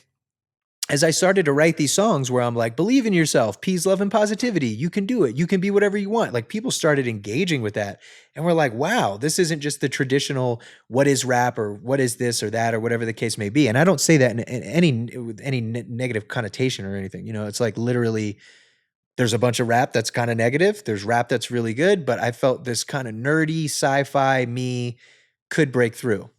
as I started to write these songs where I'm like, believe in yourself, peace, love, and positivity. You can do it. You can be whatever you want. Like people started engaging with that. And we're like, wow, this isn't just the traditional, what is rap or what is this or that or whatever the case may be. And I don't say that with any negative connotation or anything. You know, it's like literally there's a bunch of rap that's kind of negative. There's rap that's really good. But I felt this kind of nerdy sci-fi me could break through.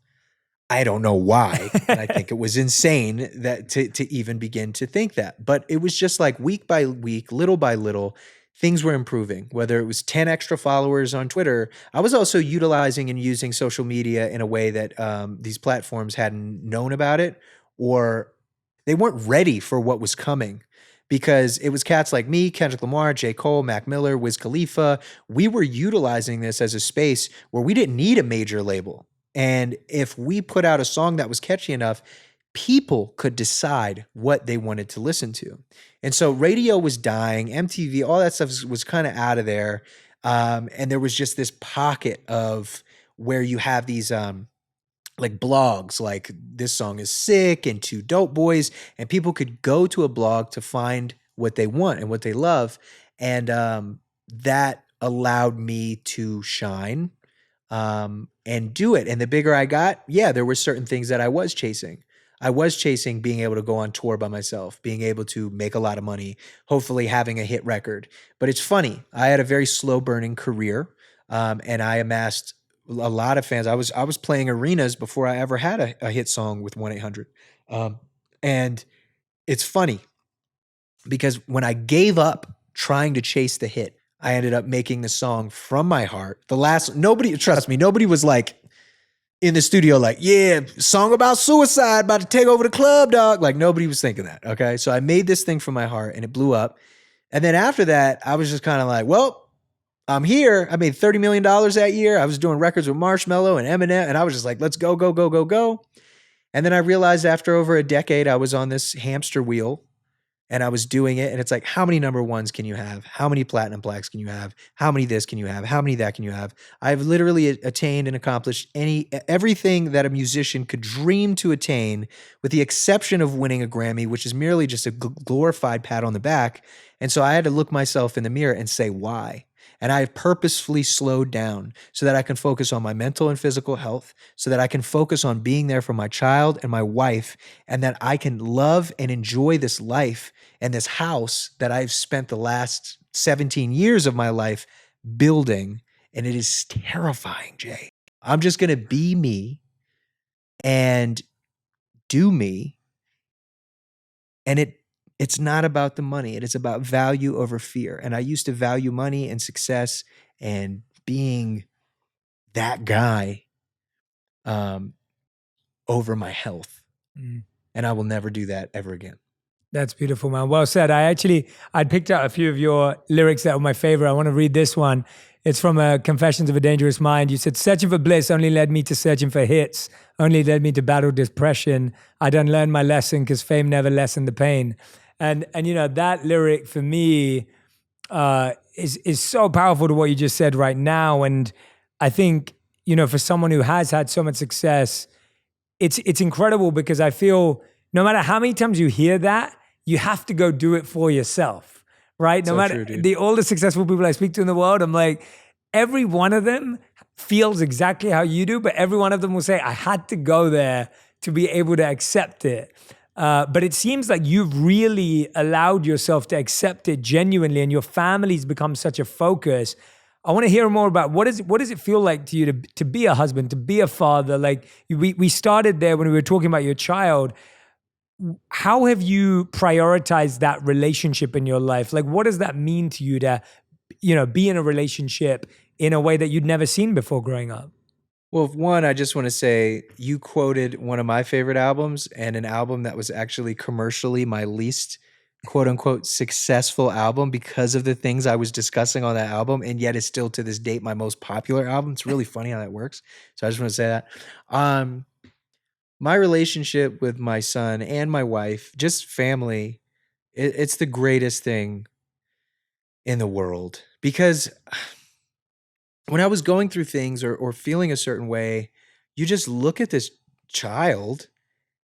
I don't know why. And I think it was insane that to even begin to think that. But it was just like week by week, little by little, things were improving. Whether it was 10 extra followers on Twitter, I was also utilizing and using social media in a way that these platforms hadn't known about it, or they weren't ready for what was coming. Because it was cats like me, Kendrick Lamar, J. Cole, Mac Miller, Wiz Khalifa. We were utilizing this as a space where we didn't need a major label. And if we put out a song that was catchy enough, people could decide what they wanted to listen to. And so radio was dying, MTV, all that stuff was kind of out of there. And there was just this pocket of where you have these like blogs, like this song is sick and Two Dope Boys, and people could go to a blog to find what they want and what they love. And that allowed me to shine and do it. And the bigger I got, there were certain things that I was chasing. I was chasing being able to go on tour by myself, being able to make a lot of money, hopefully having a hit record. But it's funny. I had a very slow burning career, and I amassed a lot of fans. I was playing arenas before I ever had a hit song with 1-800. And it's funny because when I gave up trying to chase the hit, I ended up making the song from my heart. Trust me, nobody was like, in the studio, like, yeah, song about suicide, about to take over the club, dog. Like nobody was thinking that. Okay. So I made this thing from my heart and it blew up. And then after that, I was just kind of like, well, I'm here. I made $30 million that year. I was doing records with Marshmello and Eminem. And I was just like, let's go, go, go, go, go. And then I realized after over a decade, I was on this hamster wheel and I was doing it. And it's like, how many number ones can you have? How many platinum plaques can you have? How many this can you have? How many that can you have? I've literally attained and accomplished everything that a musician could dream to attain, with the exception of winning a Grammy, which is merely just a glorified pat on the back. And so I had to look myself in the mirror and say, why? And I have purposefully slowed down so that I can focus on my mental and physical health, so that I can focus on being there for my child and my wife, and that I can love and enjoy this life and this house that I've spent the last 17 years of my life building. And it is terrifying, Jay. I'm just going to be me and do me. And it's not about the money. It is about value over fear. And I used to value money and success and being that guy over my health. Mm. And I will never do that ever again. That's beautiful, man. Well said. I'd picked out a few of your lyrics that were my favorite. I want to read this one. It's from Confessions of a Dangerous Mind. You said, searching for bliss only led me to searching for hits, only led me to battle depression. I done learned my lesson because fame never lessened the pain. And you know, that lyric for me is so powerful to what you just said right now. And I think, you know, for someone who has had so much success, it's incredible, because I feel no matter how many times you hear that, you have to go do it for yourself, right? No matter all the successful people I speak to in the world, I'm like, every one of them feels exactly how you do, but every one of them will say, I had to go there to be able to accept it. But it seems like you've really allowed yourself to accept it genuinely, and your family's become such a focus. I want to hear more about what does it feel like to you to be a husband, to be a father? Like we started there when we were talking about your child. How have you prioritized that relationship in your life? Like, what does that mean to you to, you know, be in a relationship in a way that you'd never seen before growing up? Well, one, I just want to say you quoted one of my favorite albums, and an album that was actually commercially my least quote unquote successful album because of the things I was discussing on that album, and yet it's still to this date my most popular album. It's really funny how that works. So I just want to say that. My relationship with my son and my wife, just family, it's the greatest thing in the world, because when I was going through things or feeling a certain way, you just look at this child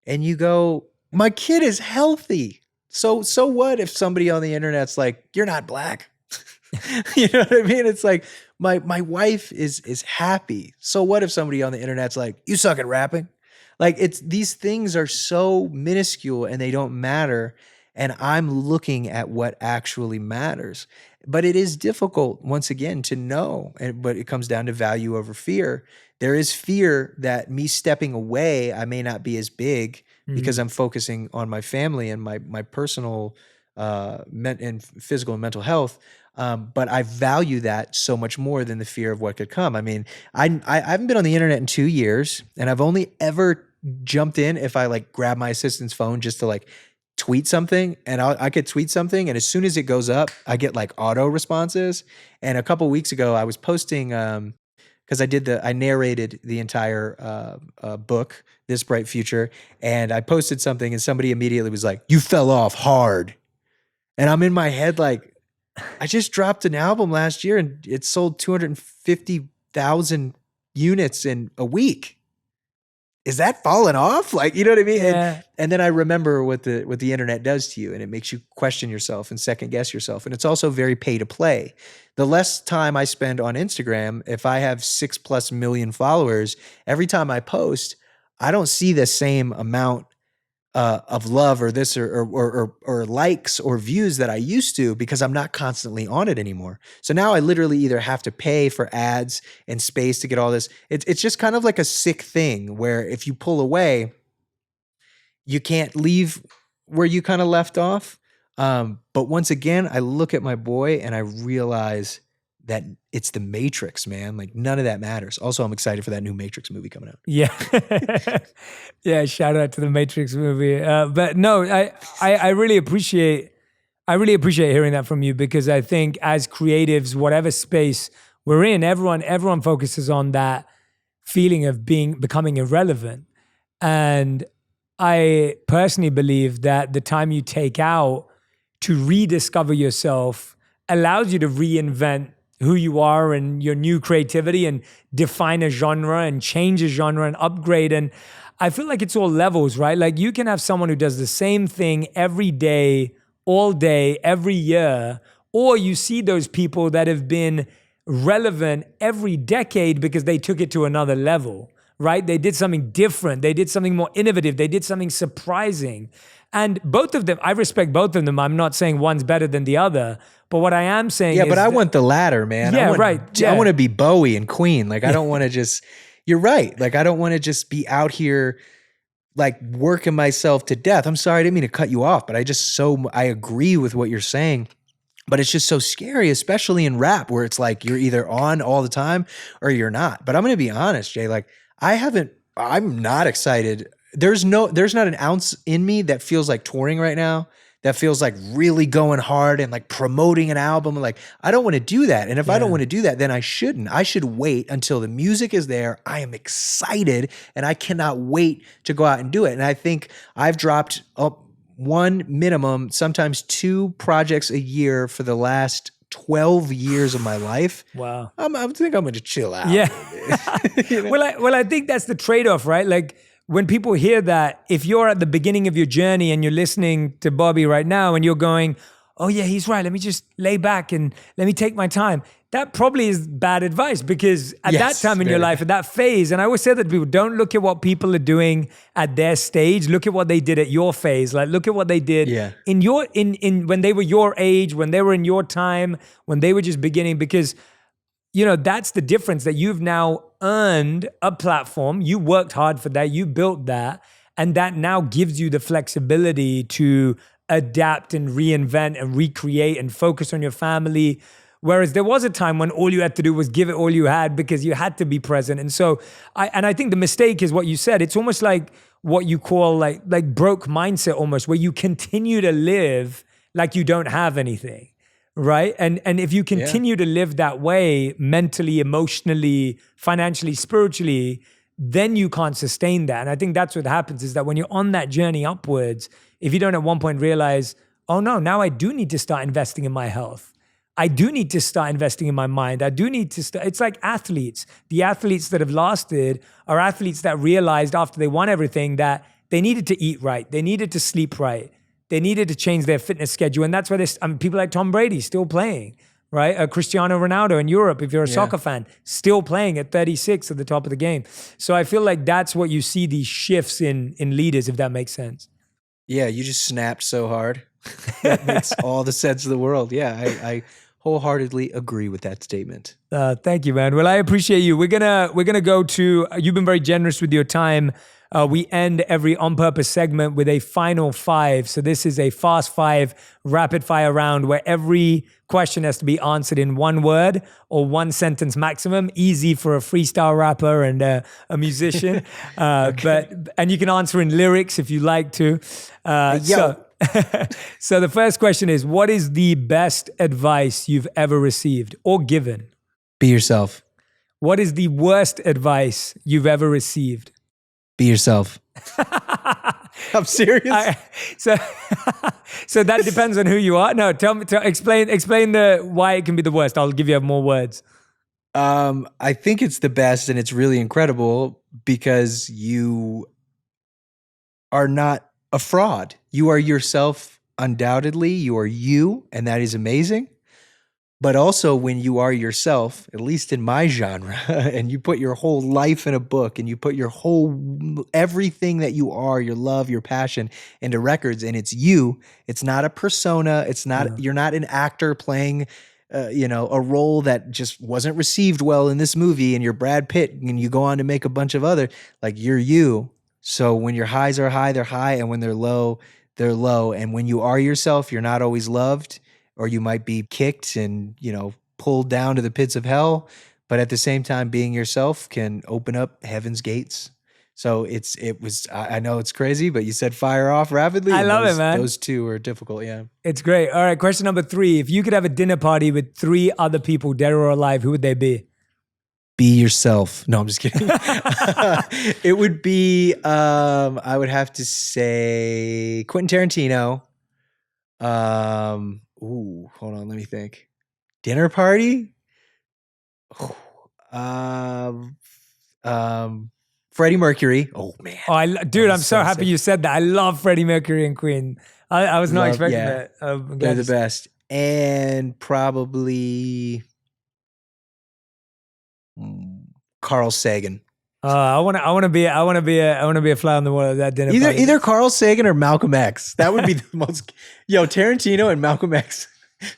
and you go, my kid is healthy. So what if somebody on the internet's like, you're not black? You know what I mean? It's like my wife is happy. So what if somebody on the internet's like, you suck at rapping? Like, it's these things are so minuscule and they don't matter. And I'm looking at what actually matters. But it is difficult, once again, to know. But it comes down to value over fear. There is fear that me stepping away, I may not be as big because I'm focusing on my family and my personal and physical and mental health. But I value that so much more than the fear of what could come. I mean, I haven't been on the internet in 2 years, and I've only ever jumped in if I like grab my assistant's phone just to like tweet something, and I could tweet something, and as soon as it goes up, I get like auto responses. And a couple weeks ago, I was posting because I narrated the entire book, This Bright Future, and I posted something, and somebody immediately was like, "You fell off hard," and I'm in my head like, I just dropped an album last year, and it sold 250,000 units in a week. Is that falling off? Like, you know what I mean? Yeah. And then I remember what the internet does to you, and it makes you question yourself and second guess yourself. And it's also very pay to play. The less time I spend on Instagram, if I have 6+ million followers, every time I post, I don't see the same amount of love or this or likes or views that I used to, because I'm not constantly on it anymore. So now I literally either have to pay for ads and space to get all this. It's just kind of like a sick thing where if you pull away, you can't leave where you kind of left off. But once again, I look at my boy and I realize that it's the Matrix, man. Like none of that matters. Also, I'm excited for that new Matrix movie coming out. Yeah. Yeah. Shout out to the Matrix movie. But no, I really appreciate hearing that from you, because I think as creatives, whatever space we're in, everyone focuses on that feeling of becoming irrelevant. And I personally believe that the time you take out to rediscover yourself allows you to reinvent who you are and your new creativity and define a genre and change a genre and upgrade. And I feel like it's all levels, right? Like you can have someone who does the same thing every day, all day, every year, or you see those people that have been relevant every decade because they took it to another level, right? They did something different. They did something more innovative. They did something surprising. And both of them, I respect both of them. I'm not saying one's better than the other, but what I am saying is... but I want the latter, man. Yeah, I want to be Bowie and Queen. Like, I don't want to just... You're right. Like, I don't want to just be out here, like, working myself to death. I'm sorry, I didn't mean to cut you off, but I agree with what you're saying. But it's just so scary, especially in rap, where it's like you're either on all the time or you're not. But I'm going to be honest, Jay, like, I'm not excited. There's not an ounce in me that feels like touring right now, that feels like really going hard and like promoting an album. Like, I don't want to do that. And if I don't want to do that, then I shouldn't. I should wait until the music is there. I am excited and I cannot wait to go out and do it. And I think I've dropped one minimum, sometimes 2 projects a year for the last 12 years of my life. Wow. I think I'm going to chill out. Yeah. You know? Well, I think that's the trade-off, right? Like when people hear that, if you're at the beginning of your journey and you're listening to Bobby right now and you're going, oh yeah, he's right, let me just lay back and let me take my time. That probably is bad advice, because at that time in your life, at that phase, and I always say that to people, don't look at what people are doing at their stage, look at what they did at your phase. Like look at what they did in when they were your age, when they were in your time, when they were just beginning, because that's the difference, that you've now earned a platform. You worked hard for that. You built that. And that now gives you the flexibility to adapt and reinvent and recreate and focus on your family. Whereas there was a time when all you had to do was give it all you had because you had to be present. And so I think the mistake is what you said. It's almost like what you call like broke mindset almost, where you continue to live like you don't have anything. Right. And if you continue to live that way, mentally, emotionally, financially, spiritually, then you can't sustain that. And I think that's what happens, is that when you're on that journey upwards, if you don't at one point realize, oh no, now I do need to start investing in my health. I do need to start investing in my mind. I do need to start. It's like athletes. The athletes that have lasted are athletes that realized after they won everything that they needed to eat right. They needed to sleep right. They needed to change their fitness schedule. And that's why people like Tom Brady still playing, right? Cristiano Ronaldo in Europe, if you're a soccer fan, still playing at 36 at the top of the game. So I feel like that's what you see, these shifts in leaders, if that makes sense. Yeah, you just snapped so hard. That makes all the sense of the world. Yeah, I wholeheartedly agree with that statement. Thank you, man. Well, I appreciate you. We're gonna go to. You've been very generous with your time. We end every On Purpose segment with a final 5. So this is a fast 5 rapid fire round where every question has to be answered in 1 word or 1 sentence maximum. Easy for a freestyle rapper and a musician. And you can answer in lyrics if you like to. So the first question is, what is the best advice you've ever received or given? Be yourself. What is the worst advice you've ever received? Be yourself. I'm serious. So that depends on who you are. No, explain why it can be the worst. I'll give you more words. I think it's the best, and it's really incredible because you are not a fraud. You are yourself, undoubtedly. You are you, and that is amazing. But also when you are yourself, at least in my genre, and you put your whole life in a book and you put your everything that you are, your love, your passion into records, and it's you, it's not a persona. It's not, you're not an actor playing, a role that just wasn't received well in this movie, and you're Brad Pitt and you go on to make a bunch of other, like, you're you. So when your highs are high, they're high. And when they're low, they're low. And when you are yourself, you're not always loved, or you might be kicked and, pulled down to the pits of hell, but at the same time, being yourself can open up heaven's gates. So I know it's crazy, but you said fire off rapidly. I love it, man. Those two are difficult. Yeah. It's great. All right. Question number 3. If you could have a dinner party with 3 other people, dead or alive, who would they be? Be yourself. No, I'm just kidding. It would be, I would have to say Quentin Tarantino. Hold on. Let me think. Dinner party? Freddie Mercury. Oh man. Dude, I'm so happy you said that. I love Freddie Mercury and Queen. I was not expecting that. They're the best. And probably Carl Sagan. I want to be a fly on the wall at that dinner party. Either Carl Sagan or Malcolm X. That would be the most. Tarantino and Malcolm X.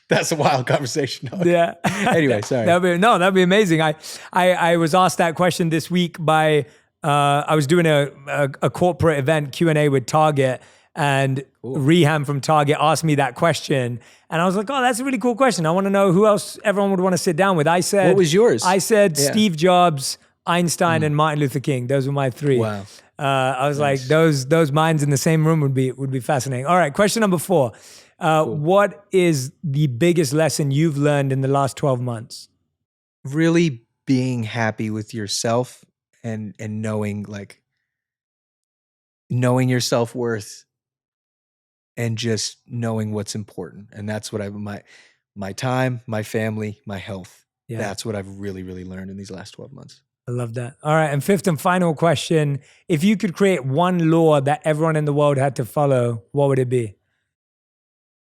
That's a wild conversation. Yeah. Anyway, sorry. That'd be amazing. I was asked that question this week by I was doing a corporate event Q&A with Target, and Reham from Target asked me that question, and I was like, oh, that's a really cool question. I want to know who else everyone would want to sit down with. I said, what was yours? I said Steve Jobs, Einstein, and Martin Luther King. Those were my 3. Wow. I was like, those minds in the same room would be fascinating. All right, question number 4. What is the biggest lesson you've learned in the last 12 months? Really being happy with yourself and knowing your self-worth and just knowing what's important. And that's what my time, my family, my health. Yeah. That's what I've really, really learned in these last 12 months. I love that. All right. And 5th and final question. If you could create one law that everyone in the world had to follow, what would it be?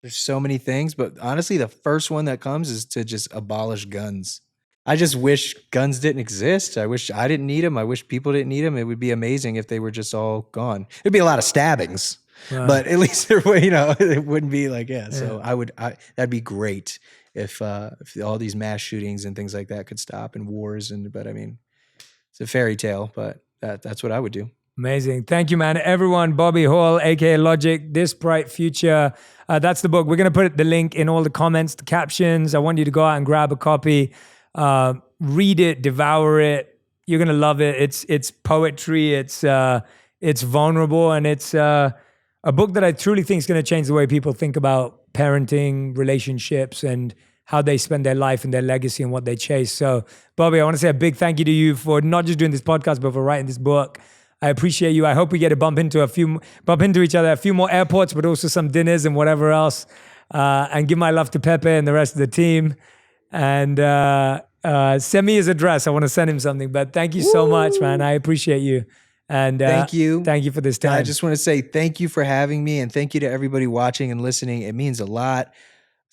There's so many things, but honestly, the first one that comes is to just abolish guns. I just wish guns didn't exist. I wish I didn't need them. I wish people didn't need them. It would be amazing if they were just all gone. It'd be a lot of stabbings, but at least it wouldn't be like, So that'd be great if all these mass shootings and things like that could stop, and wars. But I mean, it's a fairy tale, but that's what I would do. Amazing. Thank you, man. Everyone, Bobby Hall, a.k.a. Logic, This Bright Future. That's the book. We're going to put the link in all the comments, the captions. I want you to go out and grab a copy. Read it, devour it. You're going to love it. It's poetry. It's vulnerable. And it's a book that I truly think is going to change the way people think about parenting, relationships, and how they spend their life and their legacy and what they chase. So, Bobby, I want to say a big thank you to you for not just doing this podcast, but for writing this book. I appreciate you. I hope we get to bump into each other, a few more airports, but also some dinners and whatever else. And give my love to Pepe and the rest of the team. And send me his address. I want to send him something. But thank you so much, man. I appreciate you. And thank you. Thank you for this time. I just want to say thank you for having me, and thank you to everybody watching and listening. It means a lot.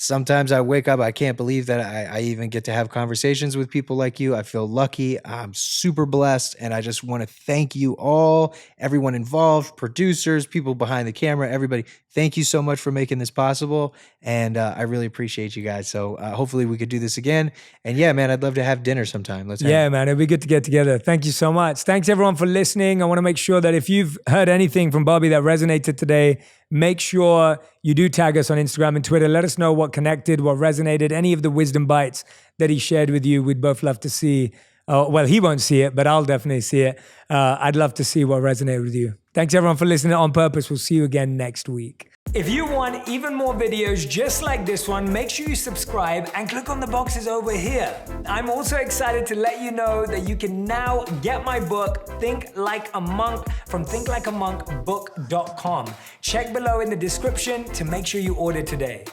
Sometimes I wake up, I can't believe that I even get to have conversations with people like you. I feel lucky. I'm super blessed. And I just want to thank you all, everyone involved, producers, people behind the camera, everybody. Thank you so much for making this possible. And I really appreciate you guys. So hopefully we could do this again. And yeah, man, I'd love to have dinner sometime. Man, it'd be good to get together. Thank you so much. Thanks everyone for listening. I want to make sure that if you've heard anything from Bobby that resonated today, make sure you do tag us on Instagram and Twitter. Let us know what connected, what resonated, any of the wisdom bites that he shared with you. We'd both love to see. Well, he won't see it, but I'll definitely see it. I'd love to see what resonated with you. Thanks everyone for listening On Purpose. We'll see you again next week. If you want even more videos just like this one, make sure you subscribe and click on the boxes over here. I'm also excited to let you know that you can now get my book, Think Like a Monk, from thinklikeamonkbook.com. Check below in the description to make sure you order today.